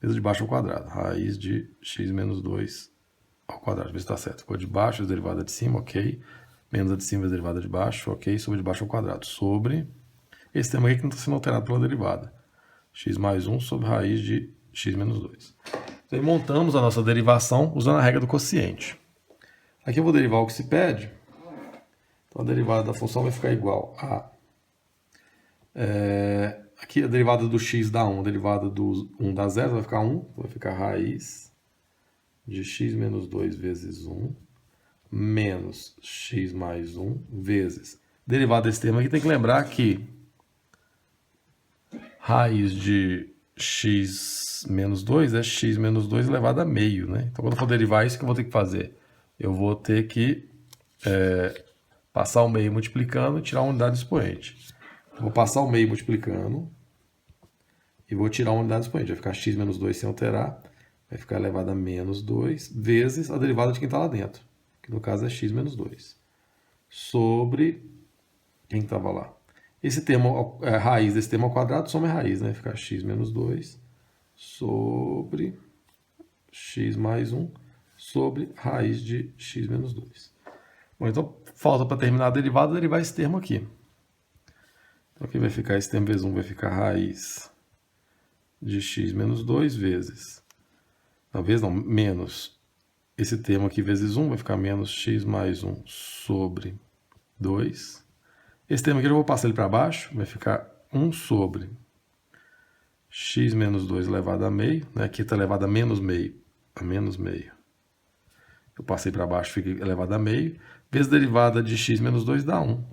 vezes a de baixo ao quadrado. Raiz de x menos 2 ao quadrado. Ver se está certo. Ficou de baixo vezes a derivada de cima, ok. Menos a de cima vezes a derivada de baixo, ok. Sobre a de baixo ao quadrado. Sobre esse termo aqui que não está sendo alterado pela derivada. X mais 1 sobre raiz de x menos 2. Então, montamos a nossa derivação usando a regra do quociente. Aqui eu vou derivar o que se pede. Então, a derivada da função vai ficar igual a... aqui a derivada do x dá 1, a derivada do 1 dá 0, vai ficar 1. Vai ficar raiz de x menos 2 vezes 1 menos x mais 1 vezes... Derivada desse termo aqui tem que lembrar que raiz de x menos 2 é x menos 2 elevado a meio, né? Então, quando eu for derivar isso, o que eu vou ter que fazer? Eu vou ter que passar o meio multiplicando e tirar uma unidade expoente. Eu vou passar o meio multiplicando e vou tirar uma unidade expoente. Vai ficar x menos 2 sem alterar. Vai ficar elevado a menos 2 vezes a derivada de quem está lá dentro, que no caso é x menos 2. Sobre quem estava lá. Esse termo, a raiz desse termo ao quadrado, soma a raiz, né? Vai ficar x menos 2 sobre x mais 1 sobre raiz de x menos 2. Bom, então falta para terminar a derivada, derivar esse termo aqui. Então aqui vai ficar esse termo vezes 1, vai ficar raiz de x menos 2 vezes... Talvez não, menos esse termo aqui vezes 1, vai ficar menos x mais 1 sobre 2. Esse termo aqui eu vou passar ele para baixo, vai ficar 1 sobre x menos 2 elevado a meio, né? Aqui está elevado a menos meio, Eu passei para baixo, fica elevado a meio, vezes a derivada de x menos 2 dá 1.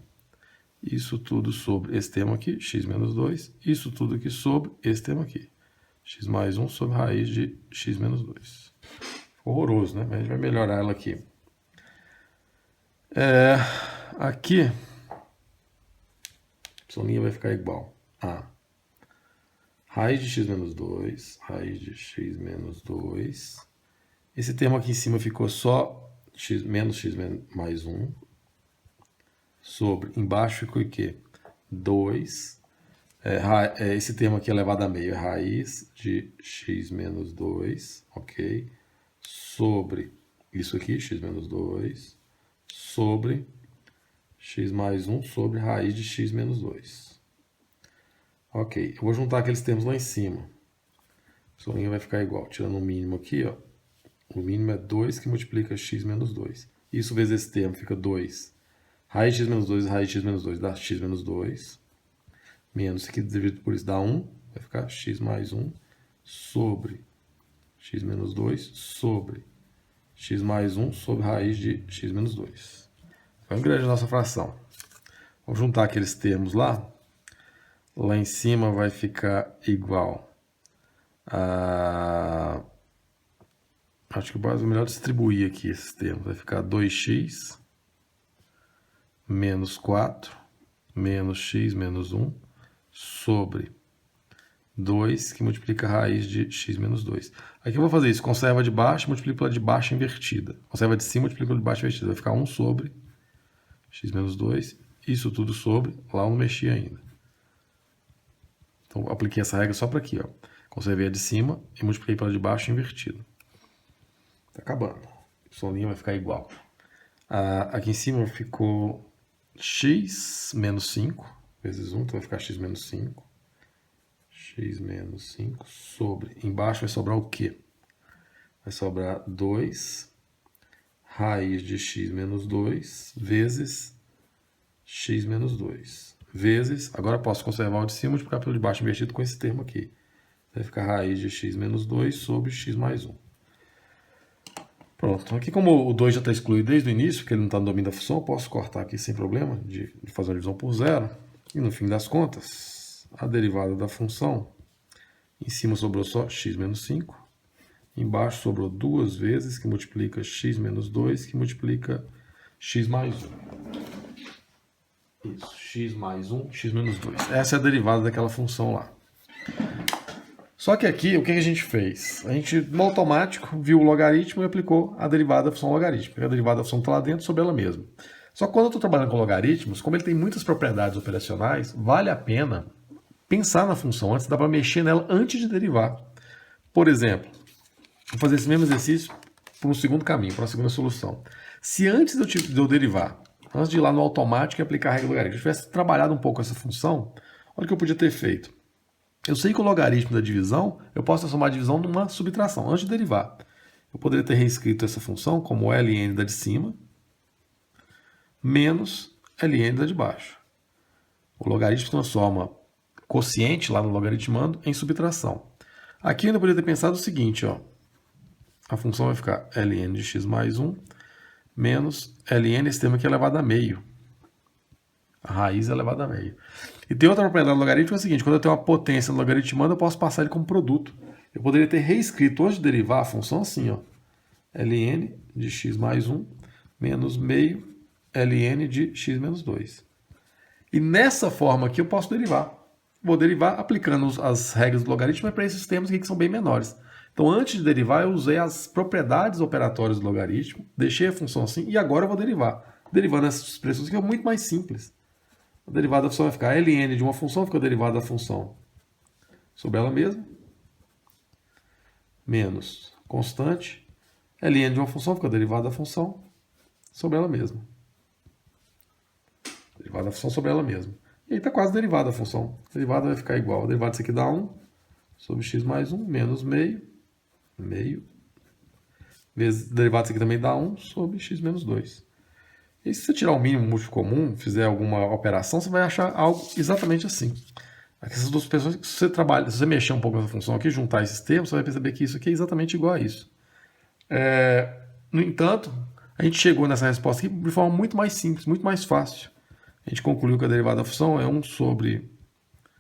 Isso tudo sobre esse termo aqui, x menos 2, isso tudo aqui sobre esse termo aqui, x mais 1 sobre raiz de x menos 2. Horroroso, né? Mas a gente vai melhorar ela aqui. Aqui, a vai ficar igual a raiz de x menos 2, raiz de x menos 2. Esse termo aqui em cima ficou só menos x mais 1. Sobre, embaixo ficou o quê? 2 Esse termo aqui elevado a meio é raiz de x menos 2, ok? Sobre isso aqui, x menos 2, sobre x mais 1 sobre raiz de x menos 2. Ok, eu vou juntar aqueles termos lá em cima. A solinha vai ficar igual, tirando o mínimo aqui, ó. O mínimo é 2 que multiplica x menos 2. Isso vezes esse termo fica 2. Raiz de x menos 2 raiz de x menos 2 dá x menos 2. Menos, isso aqui dividido por isso dá 1. Vai ficar x mais 1 sobre x menos 2 sobre x mais 1 sobre raiz de x menos 2. Vai grande a nossa fração. Vamos juntar aqueles termos lá. Lá em cima vai ficar igual a... Acho que é melhor distribuir aqui esses termos. Vai ficar 2x menos 4 menos x menos 1 sobre 2 que multiplica a raiz de x menos 2. Aqui eu vou fazer isso. Conserva de baixo, multiplica pela de baixo invertida. Conserva de cima, multiplica pela de baixo invertida. Vai ficar 1 sobre x menos 2. Isso tudo sobre. Lá eu não mexi ainda. Então, apliquei essa regra só para aqui, ó. Conservei a de cima e multipliquei pela de baixo invertida. Tá acabando. O solinho vai ficar igual. Aqui em cima ficou x menos 5 vezes 1, então vai ficar x menos 5. X menos 5 sobre... Embaixo vai sobrar o quê? Vai sobrar 2 raiz de x menos 2 vezes x menos 2. Vezes... Agora posso conservar o de cima e multiplicar pelo de baixo invertido com esse termo aqui. Vai ficar raiz de x menos 2 sobre x mais 1. Pronto. Aqui, como o 2 já está excluído desde o início, porque ele não está no domínio da função, eu posso cortar aqui sem problema, de fazer uma divisão por zero. E no fim das contas, a derivada da função, em cima sobrou só x menos 5. Embaixo sobrou 2 vezes, que multiplica x menos 2, que multiplica x mais 1. Isso, x mais 1, x menos 2. Essa é a derivada daquela função lá. Só que aqui, o que a gente fez? A gente, no automático, viu o logaritmo e aplicou a derivada da função logarítmica. A derivada da função está lá dentro sobre ela mesma. Só que quando eu estou trabalhando com logaritmos, como ele tem muitas propriedades operacionais, vale a pena pensar na função antes, dá para mexer nela antes de derivar. Por exemplo, vou fazer esse mesmo exercício por um segundo caminho, para uma segunda solução. Se antes de eu derivar, antes de ir lá no automático e aplicar a regra logarítmica, eu tivesse trabalhado um pouco essa função, olha o que eu podia ter feito. Eu sei que o logaritmo da divisão, eu posso transformar a divisão numa subtração, antes de derivar. Eu poderia ter reescrito essa função como ln da de cima, menos ln da de baixo. O logaritmo transforma quociente, lá no logaritmando, em subtração. Aqui eu ainda poderia ter pensado o seguinte, ó. A função vai ficar ln de x mais 1, menos ln, esse termo aqui é elevado a meio. A raiz é elevada a meio. E tem outra propriedade logarítmica, é o seguinte, quando eu tenho uma potência no logaritmando, eu posso passar ele como produto. Eu poderia ter reescrito, antes de derivar a função, assim, ó. ln de x mais 1, menos meio ln de x menos 2. E nessa forma aqui eu posso derivar. Vou derivar aplicando as regras do logaritmo para esses termos aqui que são bem menores. Então, antes de derivar, eu usei as propriedades operatórias do logaritmo, deixei a função assim, e agora eu vou derivar. Derivando essas expressões que é muito mais simples. A derivada da função vai ficar ln de uma função, fica a derivada da função sobre ela mesma, menos constante, ln de uma função, fica a derivada da função sobre ela mesma. Derivada da função sobre ela mesma. E aí está quase derivada a função. A derivada vai ficar igual. A derivada disso aqui dá 1 sobre x mais 1, menos meio, vezes a derivada disso aqui também dá 1 sobre x menos 2. E se você tirar o mínimo múltiplo comum, fizer alguma operação, você vai achar algo exatamente assim. Essas duas expressões, se você mexer um pouco nessa função aqui, juntar esses termos, você vai perceber que isso aqui é exatamente igual a isso. No entanto, a gente chegou nessa resposta aqui de forma muito mais simples, muito mais fácil. A gente concluiu que a derivada da função é 1 sobre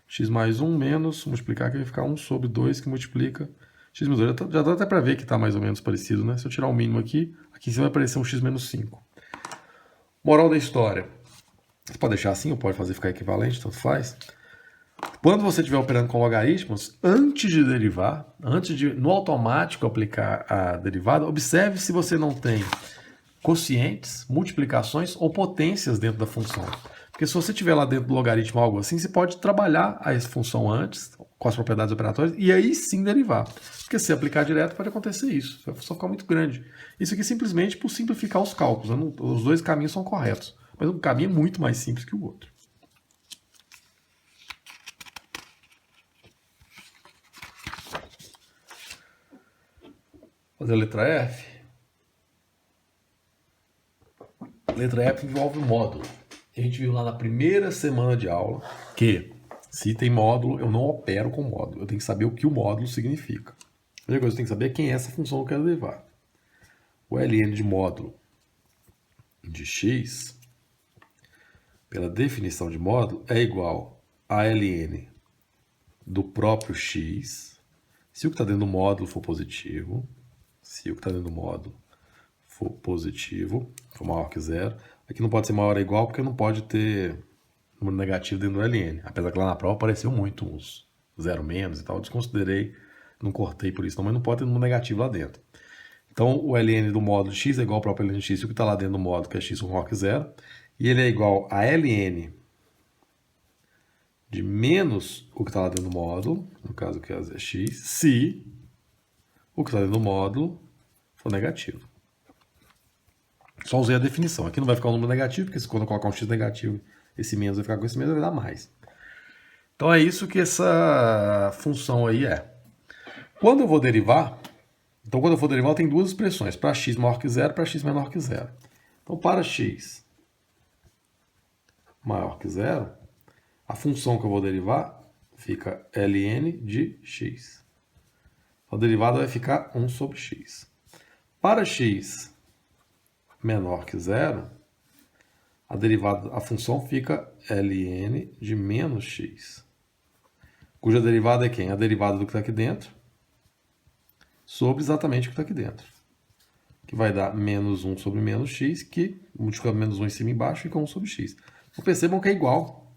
x mais 1 menos, multiplicar que vai ficar 1 sobre 2 que multiplica x menos 2. Já dá até para ver que está mais ou menos parecido, né? Se eu tirar o mínimo aqui, aqui em cima vai aparecer um x menos 5. Moral da história. Você pode deixar assim ou pode fazer ficar equivalente, tanto faz. Quando você estiver operando com logaritmos, antes de derivar, antes de no automático aplicar a derivada, observe se você não tem quocientes, multiplicações ou potências dentro da função. Porque se você tiver lá dentro do logaritmo algo assim, você pode trabalhar a função antes, com as propriedades operatórias, e aí sim derivar. Porque se aplicar direto, pode acontecer isso. A função ficar muito grande. Isso aqui simplesmente por simplificar os cálculos. Os dois caminhos são corretos. Mas um caminho é muito mais simples que o outro. Fazer a letra F. Letra F envolve módulo. A gente viu lá na primeira semana de aula que se tem módulo, eu não opero com módulo. Eu tenho que saber o que o módulo significa. A primeira coisa que eu tenho que saber é quem é essa função que eu quero levar. O ln de módulo de x, pela definição de módulo, é igual a ln do próprio x, se o que está dentro do módulo for positivo, se o que está dentro do módulo for positivo, for maior que zero. Aqui não pode ser maior ou igual, porque não pode ter número negativo dentro do ln. Apesar que lá na prova apareceu muito, uns 0 menos e tal. Eu desconsiderei, não cortei por isso, não, mas não pode ter número negativo lá dentro. Então, o ln do módulo x é igual ao próprio ln de x, e o que está lá dentro do módulo, que é x maior que zero. E ele é igual a ln de menos o que está lá dentro do módulo, no caso que é x, se o que está dentro do módulo for negativo. Só usei a definição. Aqui não vai ficar um número negativo, porque quando eu colocar um x negativo, esse menos vai ficar com esse menos, vai dar mais. Então é isso que essa função aí é. Quando eu vou derivar, tem duas expressões, para x maior que zero e para x menor que zero. Então, para x maior que zero, a função que eu vou derivar fica ln de x. A derivada vai ficar 1 sobre x. Para x menor que zero, a função fica ln de menos x, cuja derivada é quem? A derivada do que está aqui dentro sobre exatamente o que está aqui dentro, que vai dar menos 1 sobre menos x, que multiplicando menos 1 em cima e embaixo fica 1 sobre x. Então percebam que é igual.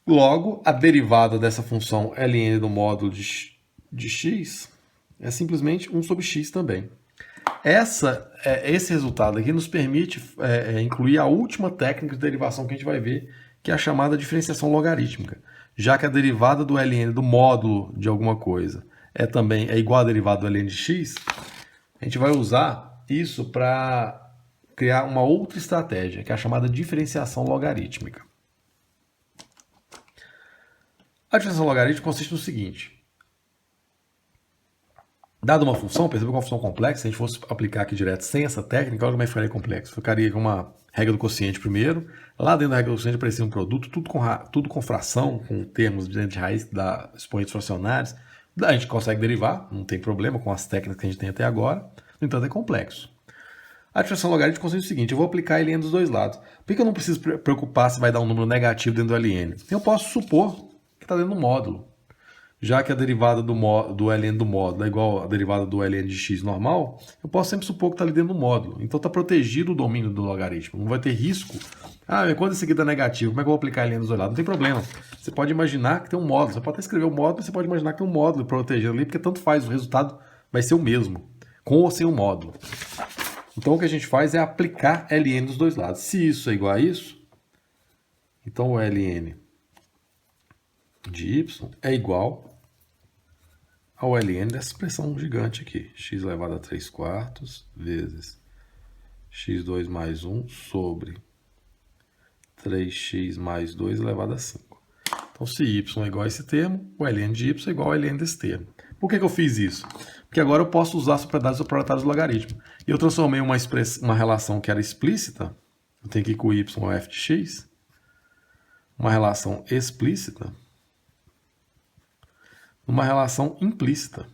Logo, a derivada dessa função ln do módulo de x é simplesmente 1 sobre x também. Esse resultado aqui nos permite incluir a última técnica de derivação que a gente vai ver, que é a chamada diferenciação logarítmica. Já que a derivada do ln do módulo de alguma coisa é igual à derivada do ln de x, a gente vai usar isso para criar uma outra estratégia, que é a chamada diferenciação logarítmica. A diferenciação logarítmica consiste no seguinte. Dada uma função, perceba que é uma função complexa, se a gente fosse aplicar aqui direto sem essa técnica, olha como é que ficaria complexo. Ficaria com uma regra do quociente primeiro, lá dentro da regra do quociente aparecia um produto, tudo com fração, com termos de raiz da expoentes fracionários. A gente consegue derivar, não tem problema com as técnicas que a gente tem até agora, no entanto é complexo. A diferenciação logarítmica consiste no seguinte, eu vou aplicar ln dos dois lados. Por que eu não preciso preocupar se vai dar um número negativo dentro do ln? Eu posso supor que está dentro do módulo. Já que a derivada do ln do módulo é igual à derivada do ln de x normal, eu posso sempre supor que está ali dentro do módulo. Então está protegido o domínio do logaritmo, não vai ter risco. Ah, mas quando esse aqui está negativo, como é que eu vou aplicar ln dos dois lados? Não tem problema. Você pode imaginar que tem um módulo, você pode até escrever o módulo, mas você pode imaginar que tem um módulo protegido ali, porque tanto faz, o resultado vai ser o mesmo, com ou sem o módulo. Então o que a gente faz é aplicar ln dos dois lados. Se isso é igual a isso, então o ln de y é igual ao ln dessa expressão gigante aqui, x elevado a 3 quartos vezes x2 mais 1 sobre 3x mais 2 elevado a 5. Então, se y é igual a esse termo, o ln de y é igual ao ln desse termo. Por que eu fiz isso? Porque agora eu posso usar as propriedades operatórias do logaritmo. E eu transformei uma relação que era explícita, eu tenho que ir com o y ao f de x, uma relação explícita, numa relação implícita.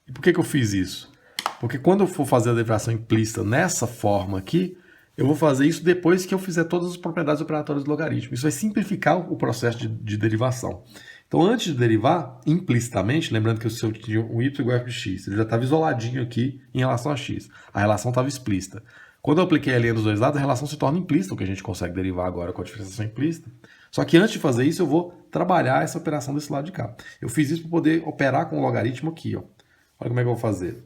E por que eu fiz isso? Porque quando eu for fazer a derivação implícita nessa forma aqui, eu vou fazer isso depois que eu fizer todas as propriedades operatórias do logaritmo. Isso vai simplificar o processo de derivação. Então, antes de derivar, implicitamente, lembrando que se eu tinha um y igual a f de x, ele já estava isoladinho aqui em relação a x. A relação estava explícita. Quando eu apliquei a ln dos dois lados, a relação se torna implícita, o que a gente consegue derivar agora com a diferenciação implícita. Só que antes de fazer isso, eu vou trabalhar essa operação desse lado de cá. Eu fiz isso para poder operar com o logaritmo aqui. Ó. Olha como é que eu vou fazer.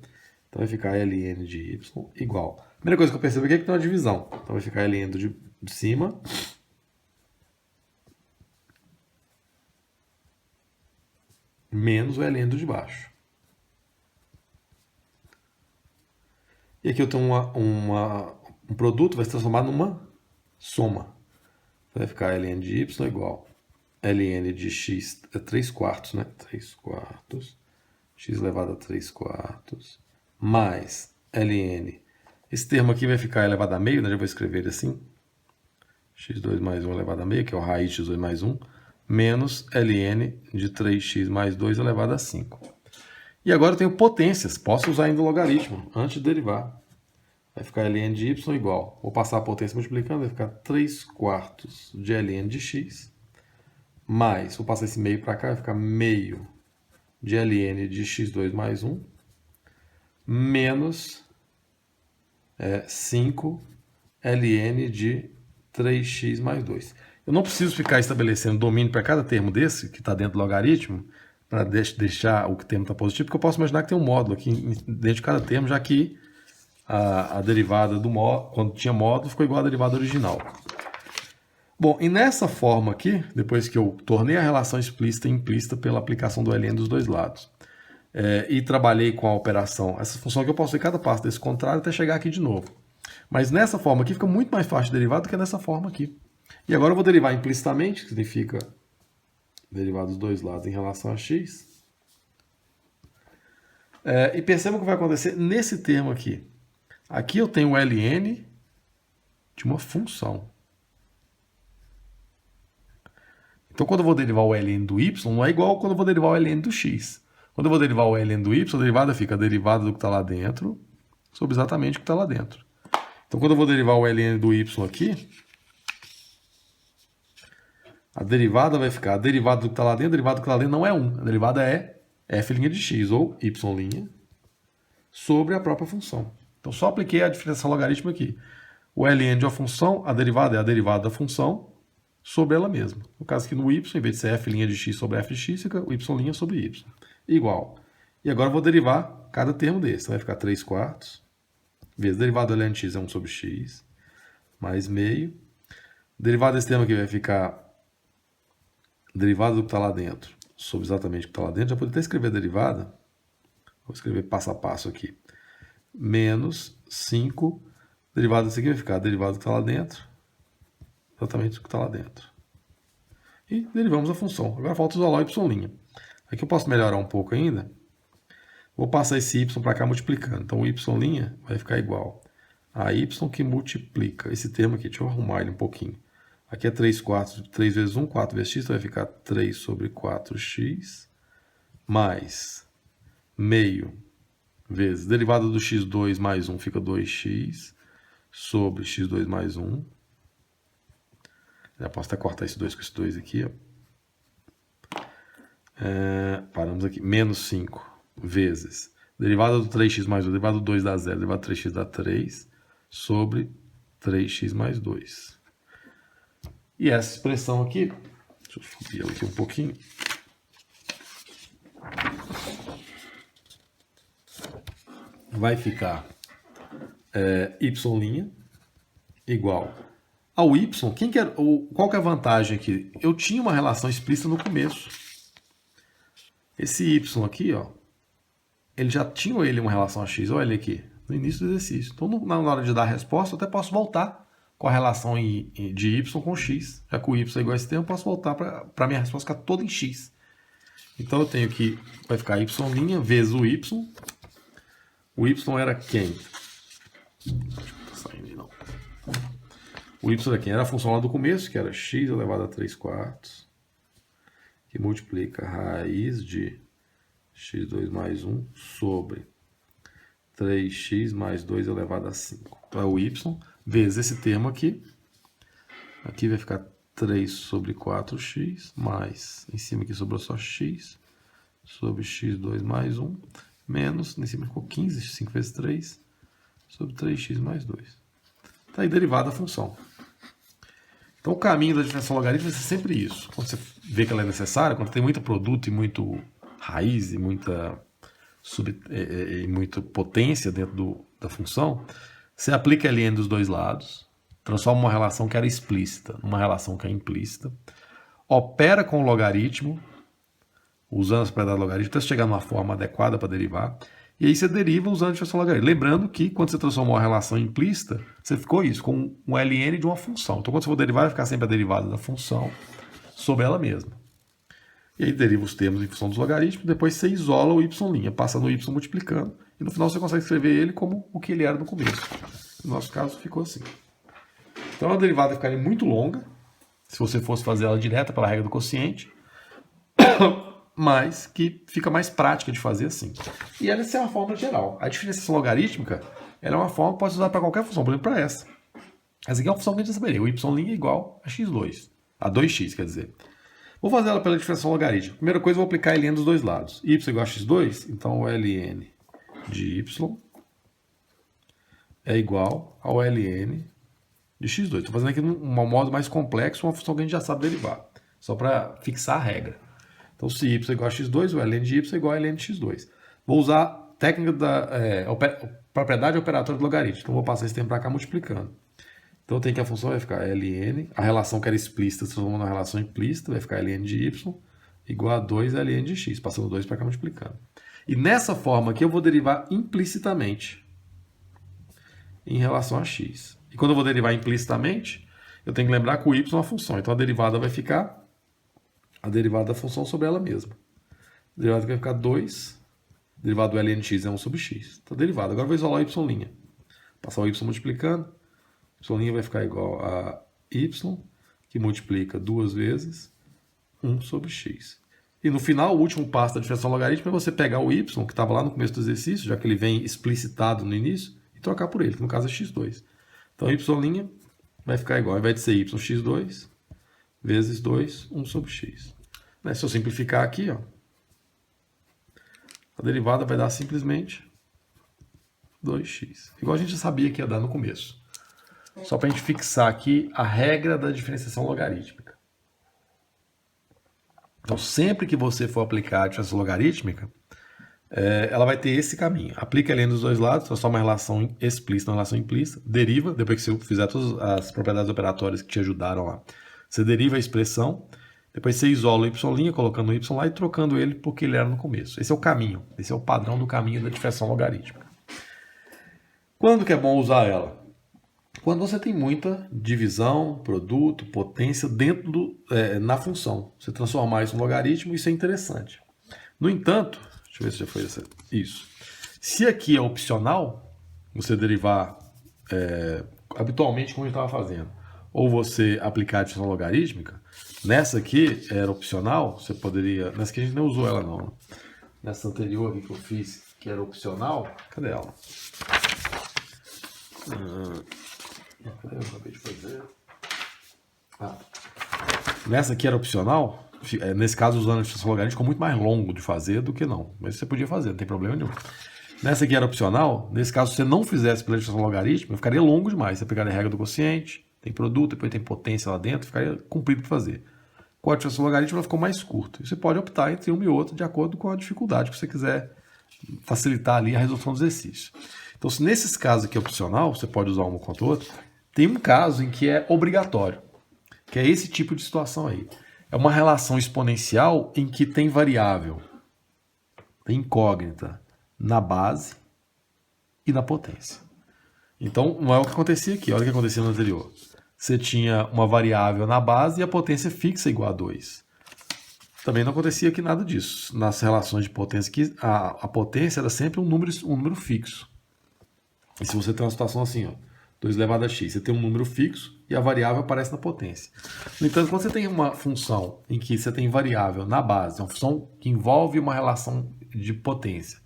Então vai ficar ln de y igual. Primeira coisa que eu percebo aqui é que tem uma divisão. Então vai ficar ln de cima menos o ln de baixo. E aqui eu tenho um produto, vai se transformar numa soma. Vai ficar ln de y igual ln de x é 3 quartos, né? 3 quartos, x elevado a 3 quartos, mais ln. Esse termo aqui vai ficar elevado a meio, né? Já vou escrever ele assim. x2 mais 1 elevado a meio, que é o raiz de x2 mais 1, menos ln de 3x mais 2 elevado a 5. E agora eu tenho potências, posso usar ainda o logaritmo, antes de derivar. Vai ficar ln de y igual, vou passar a potência multiplicando, vai ficar 3 quartos de ln de x, mais, vou passar esse meio para cá, vai ficar meio de ln de x2 mais 1, menos 5 ln de 3x mais 2. Eu não preciso ficar estabelecendo domínio para cada termo desse, que está dentro do logaritmo, para deixar o termo está positivo, porque eu posso imaginar que tem um módulo aqui dentro de cada termo, já que a derivada do módulo, quando tinha módulo, ficou igual à derivada original. Bom, e nessa forma aqui, depois que eu tornei a relação explícita e implícita pela aplicação do ln dos dois lados, e trabalhei com a operação, essa função aqui eu posso ver cada passo desse contrário até chegar aqui de novo. Mas nessa forma aqui fica muito mais fácil de derivar do que nessa forma aqui. E agora eu vou derivar implicitamente, que significa derivar dos dois lados em relação a x. E perceba o que vai acontecer nesse termo aqui. Aqui eu tenho o ln de uma função. Então quando eu vou derivar o ln do y, não é igual quando eu vou derivar o ln do x. Quando eu vou derivar o ln do y, a derivada fica a derivada do que está lá dentro sobre exatamente o que está lá dentro. Então quando eu vou derivar o ln do y aqui, a derivada vai ficar a derivada do que está lá dentro, a derivada do que está lá dentro não é 1. A derivada é f' de x, ou y' sobre a própria função. Então só apliquei a diferenciação logarítmica aqui. O ln de uma função, a derivada é a derivada da função sobre ela mesma. No caso aqui no y, em vez de ser f' de x sobre f de x, fica o y' sobre y. Igual. E agora eu vou derivar cada termo desse. Vai ficar 3 quartos, vezes derivada do ln de x é 1 sobre x, mais meio. Derivada desse termo aqui vai ficar derivada do que está lá dentro sobre exatamente o que está lá dentro. Já poderia até escrever a derivada. Vou escrever passo a passo aqui. Menos 5. Derivada desse aqui vai ficar derivada do que está lá dentro. Exatamente o que está lá dentro. E derivamos a função. Agora falta usar lá o y'. Aqui eu posso melhorar um pouco ainda. Vou passar esse y para cá multiplicando. Então o y' vai ficar igual a y que multiplica. Esse termo aqui, deixa eu arrumar ele um pouquinho. Aqui é 3 quartos, 3 vezes 1, 4 vezes x, então vai ficar 3 sobre 4x, mais meio vezes derivada do x2 mais 1 fica 2x sobre x2 mais 1. Já posso até cortar esse 2 com esse 2 aqui. Ó. Paramos aqui. Menos 5 vezes derivada do 3x mais 2, derivada do 2 dá 0, derivada do 3x dá 3 sobre 3x mais 2. E essa expressão aqui, deixa eu subir ela aqui um pouquinho. Vai ficar y' igual ao y. Qual que é a vantagem aqui? Eu tinha uma relação explícita no começo. Esse y aqui, ó, ele já tinha uma relação a x. Olha ele aqui, no início do exercício. Então, na hora de dar a resposta, eu até posso voltar com a relação de y com x. Já que o y é igual a esse termo, eu posso voltar para a minha resposta ficar toda em x. Então, eu tenho que vai ficar y' vezes o y. O y era quem? Não. O y era quem? Era a função lá do começo, que era x elevado a 3 quartos, que multiplica a raiz de x2 mais 1 sobre 3x mais 2 elevado a 5. Então é o y vezes esse termo aqui. Aqui vai ficar 3 sobre 4x, mais, em cima aqui sobrou só x, sobre x2 mais 1, menos, em cima ficou 15, 5 vezes 3, sobre 3x mais 2. Está aí derivada a função. Então o caminho da diferenciação logarítmica vai ser sempre isso. Quando você vê que ela é necessária, quando tem muito produto e muito raiz e muita potência dentro da função, Você aplica ln dos dois lados, transforma uma relação que era explícita numa relação que é implícita, opera com o logaritmo, usando as propriedades do logaritmo, até chegar numa forma adequada para derivar, e aí você deriva usando a diferenciação logarítmica. Lembrando que quando você transformou uma relação implícita, você ficou isso, com um ln de uma função. Então quando você for derivar, vai ficar sempre a derivada da função sobre ela mesma. E aí deriva os termos em função dos logaritmos, depois você isola o y', passa no y multiplicando, e no final você consegue escrever ele como o que ele era no começo. No nosso caso ficou assim. Então a derivada ficaria muito longa, se você fosse fazer ela direta pela regra do quociente, mas que fica mais prática de fazer assim. E essa é uma fórmula geral. A diferenciação logarítmica ela é uma fórmula que pode ser usada para qualquer função, por exemplo, para essa. Essa aqui é uma função que a gente já saberia. O y' é igual a x2. A 2x, quer dizer. Vou fazer ela pela diferenciação logarítmica. Primeira coisa, eu vou aplicar ln dos dois lados. Y igual a x2, então o ln de y é igual ao ln de x2. Estou fazendo aqui um modo mais complexo, uma função que a gente já sabe derivar. Só para fixar a regra. Então, se y é igual a x2, o ln de y é igual a ln de x2. Vou usar a técnica da propriedade operatória do logaritmo. Então, vou passar esse tempo para cá multiplicando. Então, eu tenho que a função vai ficar ln, a relação que era explícita se transformou numa relação implícita, vai ficar ln de y igual a 2 ln de x, passando 2 para cá multiplicando. E nessa forma aqui, eu vou derivar implicitamente em relação a x. E quando eu vou derivar implicitamente, eu tenho que lembrar que o y é uma função. Então, a derivada vai ficar a derivada da função sobre ela mesma. A derivada vai ficar 2, derivada do ln de x é 1 sobre x. Então, derivada. Agora eu vou isolar o y'. Passar o y multiplicando. Y' vai ficar igual a y, que multiplica 2 vezes 1 sobre x. E no final, o último passo da diferenciação logarítmica é você pegar o y, que estava lá no começo do exercício, já que ele vem explicitado no início, e trocar por ele, que no caso é x2. Então, y' vai ficar igual, ao invés de ser yx2, vezes 2, 1 sobre x. Se eu simplificar aqui, ó, a derivada vai dar simplesmente 2x. Igual a gente já sabia que ia dar no começo. Só para a gente fixar aqui a regra da diferenciação logarítmica. Então, sempre que você for aplicar a diferenciação logarítmica, ela vai ter esse caminho. Aplica ln dos dois lados, transforma uma relação explícita em uma relação implícita, deriva, depois que você fizer todas as propriedades operatórias que te ajudaram lá. Você deriva a expressão, depois você isola o y', colocando o y lá e trocando ele porque ele era no começo. Esse é o caminho, esse é o padrão do caminho da diferenciação logarítmica. Quando que é bom usar ela? Quando você tem muita divisão, produto, potência dentro na função. Você transformar isso em logaritmo, isso é interessante. No entanto, deixa eu ver se já foi isso. Se aqui é opcional, você derivar habitualmente como a gente estava fazendo, ou você aplicar a diferenciação logarítmica, nessa aqui era opcional, você poderia... Nessa aqui a gente não usou ela não. Nessa anterior aqui que eu fiz, que era opcional, cadê ela? Eu acabei de fazer. Nessa aqui era opcional, nesse caso usando a diferenciação logarítmica ficou muito mais longo de fazer do que não. Mas você podia fazer, não tem problema nenhum. Nessa aqui era opcional, nesse caso se você não fizesse pela diferenciação logarítmica, ficaria longo demais. Você pegaria a regra do quociente, tem produto, depois tem potência lá dentro, ficaria comprido para fazer. Com a diferenciação logarítmica ela ficou mais curta. E você pode optar entre uma e outra de acordo com a dificuldade que você quiser facilitar ali a resolução do exercício. Então, se nesses casos aqui é opcional, você pode usar uma contra a outra, tem um caso em que é obrigatório, que é esse tipo de situação aí. É uma relação exponencial em que tem variável, tem incógnita na base e na potência. Então, não é o que acontecia aqui, olha o que acontecia no anterior. Você tinha uma variável na base e a potência fixa igual a 2. Também não acontecia aqui nada disso. Nas relações de potência, a potência era sempre um número fixo. E se você tem uma situação assim, 2 elevado a x, você tem um número fixo e a variável aparece na potência. No entanto, quando você tem uma função em que você tem variável na base, uma função que envolve uma relação de potência,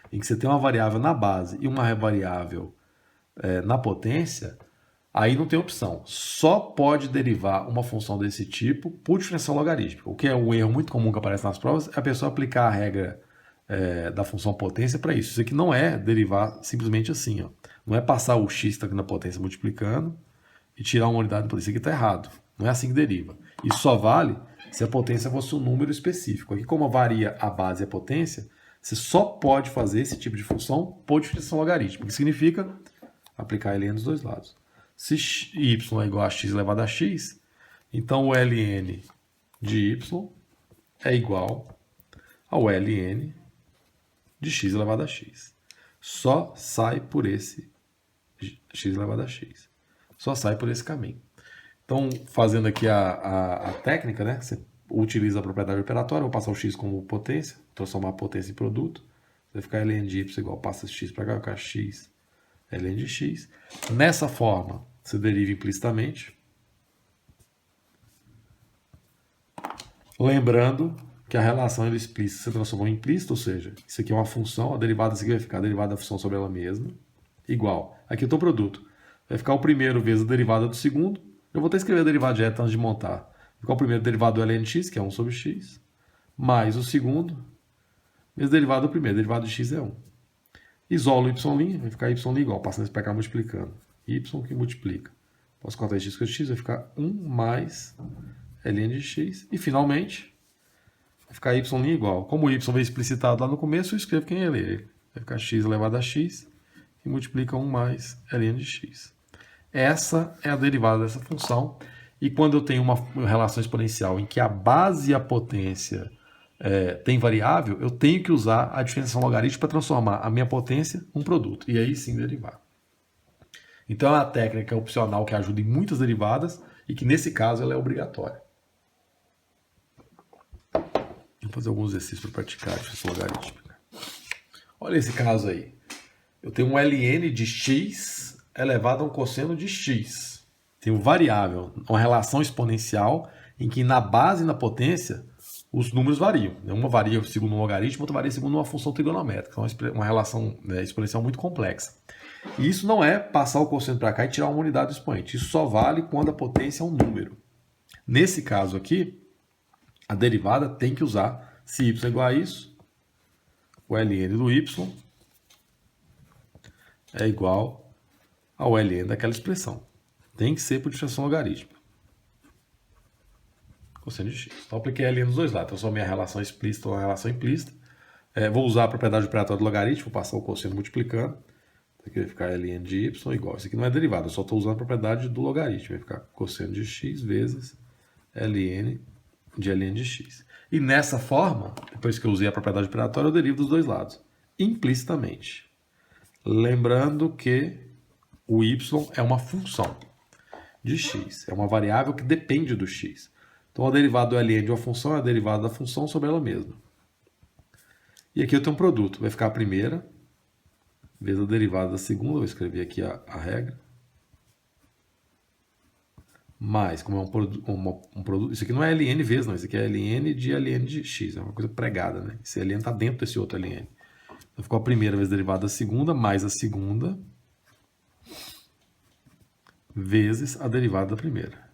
em que você tem uma variável na base e uma variável na potência, aí não tem opção. Só pode derivar uma função desse tipo por diferenciação logarítmica. O que é um erro muito comum que aparece nas provas é a pessoa aplicar a regra da função potência para isso. Isso aqui não é derivar simplesmente assim. Não é passar o x que está aqui na potência multiplicando e tirar uma unidade de potência. Isso aqui está errado. Não é assim que deriva. Isso só vale se a potência fosse um número específico. Aqui, como varia a base e a potência, você só pode fazer esse tipo de função por diferenciação logarítmica. Que significa aplicar ln dos dois lados. Se y é igual a x elevado a x, então o ln de y é igual ao ln de x elevado a x. Só sai por esse x elevado a x. Só sai por esse caminho. Então, fazendo aqui a técnica, né? Você utiliza a propriedade operatória, vou passar o x como potência, transformar a potência em produto. Vai ficar ln de y igual, passa x para cá, vai ficar x ln de x. Nessa forma, você deriva implicitamente. Lembrando que a relação explícita se transformou em implícita, ou seja, isso aqui é uma função, a derivada aqui vai ficar a derivada da função sobre ela mesma, igual. Aqui eu estou produto. Vai ficar o primeiro vezes a derivada do segundo. Eu vou até escrever a derivada direta antes de montar. Vai ficar o primeiro derivado do ln de x, que é 1 sobre x, mais o segundo, vezes derivado do primeiro, derivado de x é 1. Isolo y', vai ficar y' igual, passando isso para cá multiplicando. Y que multiplica. Posso contar x com x, vai ficar 1 mais ln de x. E finalmente, vai ficar y' igual. Como o y veio explicitado lá no começo, eu escrevo quem é ele. Vai ficar x elevado a x, que multiplica 1 mais ln de x. Essa é a derivada dessa função. E quando eu tenho uma relação exponencial em que a base e a potência tem variável, eu tenho que usar a diferenciação logarítmica para transformar a minha potência em um produto. E aí sim derivar. Então é uma técnica opcional que ajuda em muitas derivadas e que nesse caso ela é obrigatória. Vou fazer alguns exercícios para praticar a diferenciação logarítmica. Olha esse caso aí. Eu tenho um ln de x elevado a um cosseno de x. Tenho variável, uma relação exponencial em que na base e na potência os números variam. Uma varia segundo um logaritmo, outra varia segundo uma função trigonométrica. Então, uma relação exponencial muito complexa. E isso não é passar o cosseno para cá e tirar uma unidade do expoente. Isso só vale quando a potência é um número. Nesse caso aqui, a derivada tem que usar, se y é igual a isso, o ln do y é igual ao ln daquela expressão. Tem que ser por diferenciação logarítmica. Cosseno de x. Então, apliquei ln dos dois lados. Transformei a relação explícita ou a relação implícita. Vou usar a propriedade operatória do logaritmo, vou passar o cosseno multiplicando. Aqui vai ficar ln de y igual. Isso aqui não é derivada, eu só estou usando a propriedade do logaritmo. Vai ficar cosseno de x vezes ln de x. E nessa forma, depois que eu usei a propriedade operatória, eu derivo dos dois lados, implicitamente. Lembrando que o y é uma função de x, é uma variável que depende do x. Então, a derivada do ln de uma função é a derivada da função sobre ela mesma. E aqui eu tenho um produto, vai ficar a primeira vezes a derivada da segunda, vou escrever aqui a regra. Mais, como é um produto, isso aqui não é ln vezes, não, isso aqui é ln de x, é uma coisa pregada, né? Esse ln está dentro desse outro ln. Então ficou a primeira vezes a derivada da segunda, mais a segunda, vezes a derivada da primeira.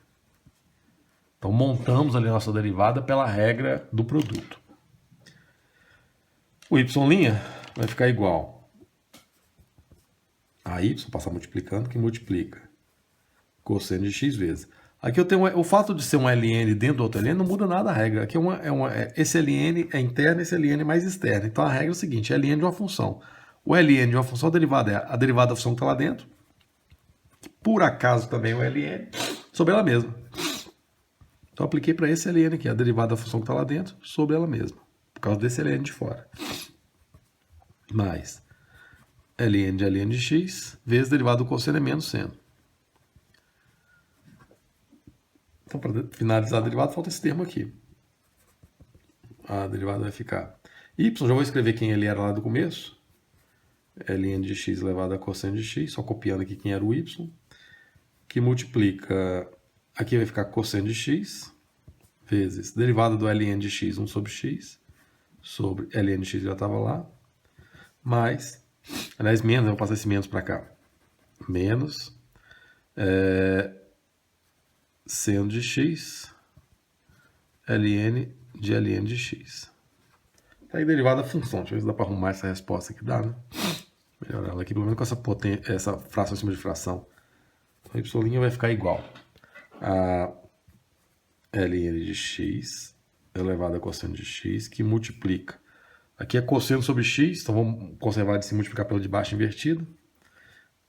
Então montamos ali a nossa derivada pela regra do produto. O y' vai ficar igual a y, passar multiplicando, que multiplica cosseno de x vezes. Aqui eu tenho o fato de ser um ln dentro do outro ln não muda nada a regra. Aqui esse ln é interno, esse ln é mais externo. Então a regra é o seguinte, ln de uma função. O ln de uma função, a derivada é a derivada da função que está lá dentro, que por acaso também é o ln, sobre ela mesma. Então eu apliquei para esse ln aqui, a derivada da função que está lá dentro, sobre ela mesma, por causa desse ln de fora. Mais ln de x, vezes derivada do cosseno é menos seno. Então, para finalizar a derivada, falta esse termo aqui. A derivada vai ficar y, já vou escrever quem ele era lá do começo. Ln de x elevado a cosseno de x, só copiando aqui quem era o y, que multiplica, aqui vai ficar cosseno de x, vezes derivada do ln de x, 1 sobre x, sobre ln de x já estava lá, mais, aliás, menos, eu vou passar esse menos para cá, menos, seno de x, ln de x. Tá aí derivada da função. Deixa eu ver se dá para arrumar essa resposta que dá, né? Melhorar ela aqui, pelo menos com essa fração acima de fração. Então, y' vai ficar igual a ln de x elevado a cosseno de x, que multiplica. Aqui é cosseno sobre x, então vamos conservar de se multiplicar pelo de baixo invertido.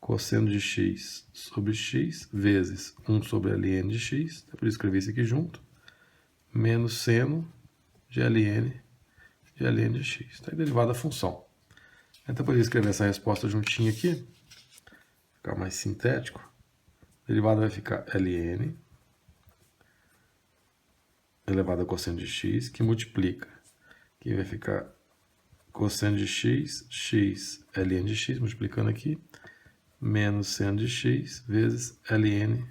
cosseno de x sobre x vezes 1 sobre ln de x, é por isso que eu escrevi isso aqui junto, menos seno de ln de x. Está derivada da função. Então, por isso escrever essa resposta juntinha aqui, ficar mais sintético. A derivada vai ficar ln elevado a cosseno de x, que multiplica. Aqui vai ficar cosseno de x, x ln de x, multiplicando aqui, menos seno de x vezes ln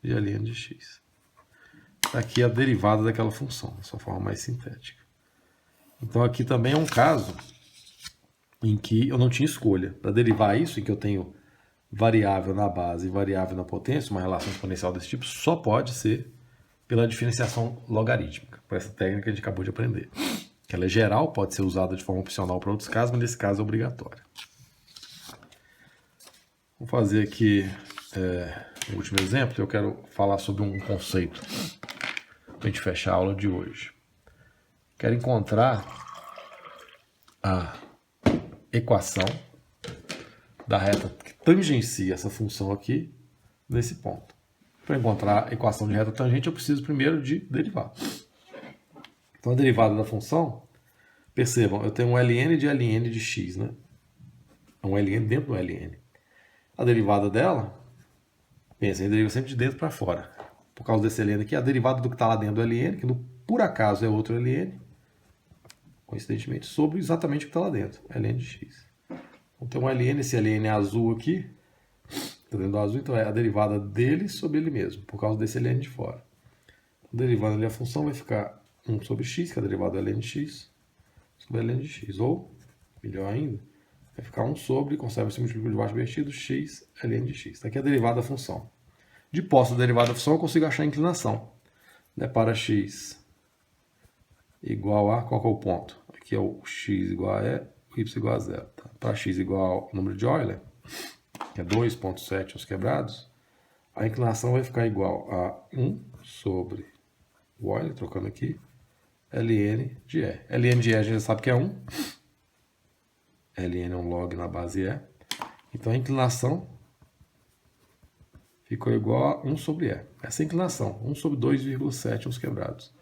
de x. Aqui é a derivada daquela função, na sua forma mais sintética. Então aqui também é um caso em que eu não tinha escolha. Para derivar isso, em que eu tenho variável na base e variável na potência, uma relação exponencial desse tipo, só pode ser pela diferenciação logarítmica, por essa técnica que a gente acabou de aprender. Que ela é geral, pode ser usada de forma opcional para outros casos, mas nesse caso é obrigatória. Vou fazer aqui o último exemplo. Eu quero falar sobre um conceito para a gente fechar a aula de hoje. Quero encontrar a equação da reta que tangencia essa função aqui nesse ponto. Para encontrar a equação de reta tangente, eu preciso primeiro de derivada. Então, a derivada da função, percebam, eu tenho um ln de x, né? Um ln dentro do ln. A derivada dela, pensem, deriva sempre de dentro para fora. Por causa desse ln aqui, a derivada do que está lá dentro do ln, que por acaso é outro ln, coincidentemente, sobre exatamente o que está lá dentro, ln de x. Então tem um ln, esse ln é azul aqui, está dentro do azul, então é a derivada dele sobre ele mesmo, por causa desse ln de fora. Então, derivando ali a função, vai ficar 1 sobre x, que é a derivada do ln de x, sobre ln de x. Ou, melhor ainda, vai ficar 1 sobre, conserva esse múltiplo de baixo invertido, x ln de x. Aqui é a derivada da função. De posse da derivada da função, eu consigo achar a inclinação. Né? Para x igual a, qual que é o ponto? Aqui é o x igual a e, o y igual a 0. Tá? Para x igual ao número de Euler, que é 2,7 aos quebrados, a inclinação vai ficar igual a 1 sobre o Euler, trocando aqui, ln de e. Ln de e a gente já sabe que é 1. Ln é um log na base e. Então a inclinação ficou igual a 1 sobre e. Essa é a inclinação, 1 sobre 2,7 aos quebrados.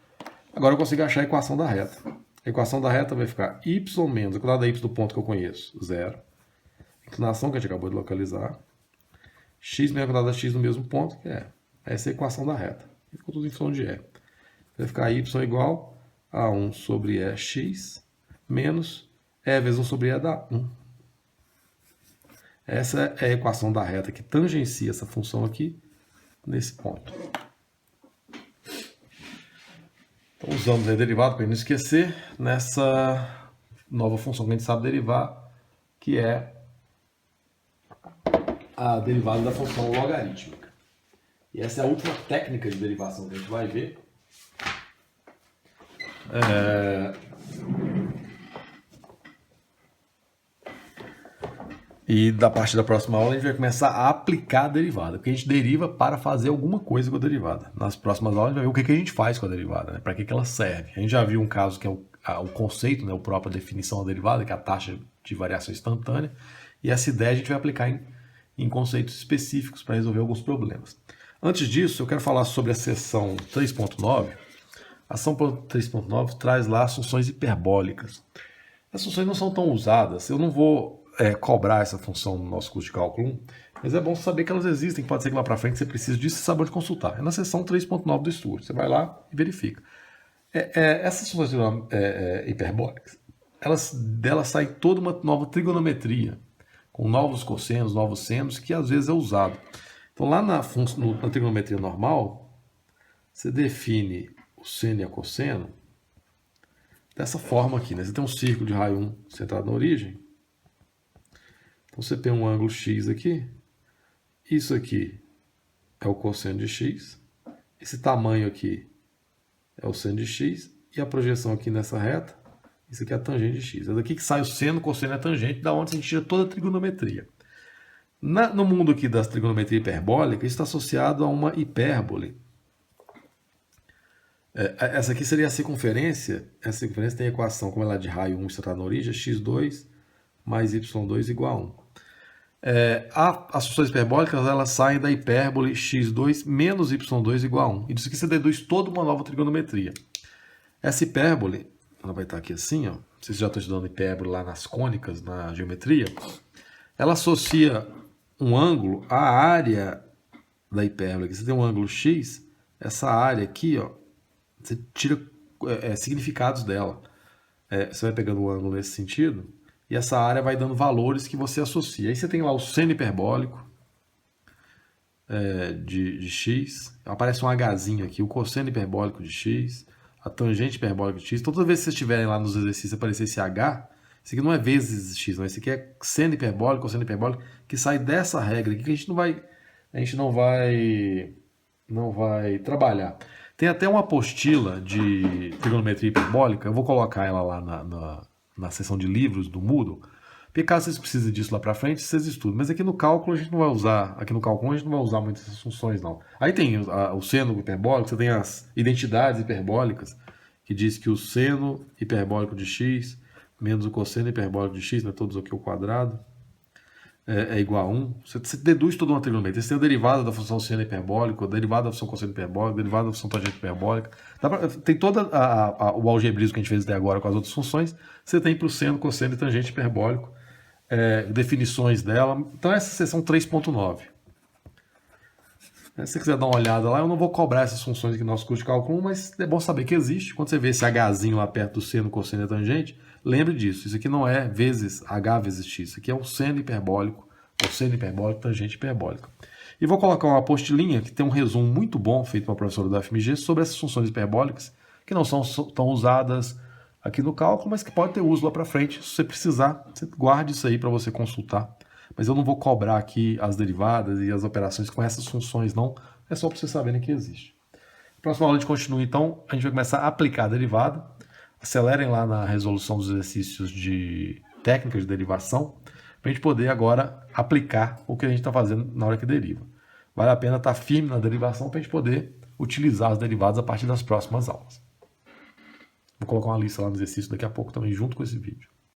Agora eu consigo achar a equação da reta. A equação da reta vai ficar y menos, a quantidade da y do ponto que eu conheço, 0. Inclinação que a gente acabou de localizar. X menos a quantidade da x no mesmo ponto, que é. Essa é a equação da reta. Ficou tudo em função de e. Vai ficar y igual a 1 sobre ex menos e vezes 1 sobre e dá 1. Essa é a equação da reta que tangencia essa função aqui nesse ponto. Então usamos a derivada para não esquecer nessa nova função que a gente sabe derivar, que é a derivada da função logarítmica. E essa é a última técnica de derivação que a gente vai ver. E da parte da próxima aula a gente vai começar a aplicar a derivada, porque a gente deriva para fazer alguma coisa com a derivada. Nas próximas aulas a gente vai ver o que a gente faz com a derivada, né? Para que ela serve. A gente já viu um caso que é o conceito, né? A própria definição da derivada, que é a taxa de variação instantânea. E essa ideia a gente vai aplicar em conceitos específicos para resolver alguns problemas. Antes disso, eu quero falar sobre a seção 3.9. A seção 3.9 traz lá as funções hiperbólicas. As funções não são tão usadas, eu não vou cobrar essa função no nosso curso de cálculo 1, mas é bom saber que elas existem, pode ser que lá para frente você precise disso e saiba onde consultar. É na seção 3.9 do estudo, você vai lá e verifica. Essas funções hiperbólicas, delas sai toda uma nova trigonometria, com novos cossenos, novos senos, que às vezes é usado. Então lá na trigonometria normal, você define o seno e a cosseno dessa forma aqui, né? Você tem um círculo de raio 1 centrado na origem. Então você tem um ângulo x aqui. Isso aqui é o cosseno de x. Esse tamanho aqui é o seno de x. E a projeção aqui nessa reta, isso aqui é a tangente de x. É daqui que sai o seno, cosseno e a tangente, da onde a gente tira toda a trigonometria. No mundo aqui das trigonometria hiperbólica, isso está associado a uma hipérbole. Essa aqui seria a circunferência. Essa circunferência tem a equação, como ela é de raio 1 centrada na origem, x2 mais y2 igual a 1. As funções hiperbólicas, elas saem da hipérbole x2 menos y2 igual a 1. E disso aqui você deduz toda uma nova trigonometria. Essa hipérbole, ela vai estar aqui assim, ó. Vocês já estão estudando hipérbole lá nas cônicas, na geometria. Ela associa um ângulo à área da hipérbole. Aqui você tem um ângulo x, essa área aqui, ó, você tira significados dela. Você vai pegando o ângulo nesse sentido, e essa área vai dando valores que você associa. Aí você tem lá o seno hiperbólico de x, aparece um Hzinho aqui, o cosseno hiperbólico de x, a tangente hiperbólica de x. Toda vez que vocês estiverem lá nos exercícios aparecer esse H, isso aqui não é vezes x, não. Esse aqui é seno hiperbólico, cosseno hiperbólico, que sai dessa regra aqui que a gente não vai trabalhar. Tem até uma apostila de trigonometria hiperbólica, eu vou colocar ela lá na seção de livros do Moodle, porque caso vocês precisem disso lá para frente, vocês estudam. Mas aqui no cálculo a gente não vai usar, muitas essas funções não. Aí tem o seno hiperbólico, você tem as identidades hiperbólicas, que diz que o seno hiperbólico de x menos o cosseno hiperbólico de x, né, todos aqui ao quadrado, é igual a 1. Você deduz toda uma trigonometria. Você tem a derivada da função seno hiperbólica, a derivada da função cosseno hiperbólica, a derivada da função tangente hiperbólica. Tem todo o algebrismo que a gente fez até agora com as outras funções. Você tem para o seno, cosseno e tangente hiperbólico, definições dela. Então essa é a seção 3.9. Se você quiser dar uma olhada lá, eu não vou cobrar essas funções aqui no nosso curso de cálculo 1, mas é bom saber que existe. Quando você vê esse Hzinho lá perto do seno, cosseno e tangente, lembre disso. Isso aqui não é vezes H vezes x. Isso aqui é o seno hiperbólico, tangente hiperbólica. E vou colocar uma apostilinha que tem um resumo muito bom feito pela professora da FMG sobre essas funções hiperbólicas, que não são tão usadas aqui no cálculo, mas que pode ter uso lá para frente. Se você precisar, você guarde isso aí para você consultar. Mas eu não vou cobrar aqui as derivadas e as operações com essas funções, não. É só para vocês saberem que existe. Próxima aula a gente continua, então. A gente vai começar a aplicar a derivada. Acelerem lá na resolução dos exercícios de técnica de derivação, para a gente poder agora aplicar o que a gente está fazendo na hora que deriva. Vale a pena estar firme na derivação para a gente poder utilizar as derivadas a partir das próximas aulas. Vou colocar uma lista lá no exercício daqui a pouco também, junto com esse vídeo.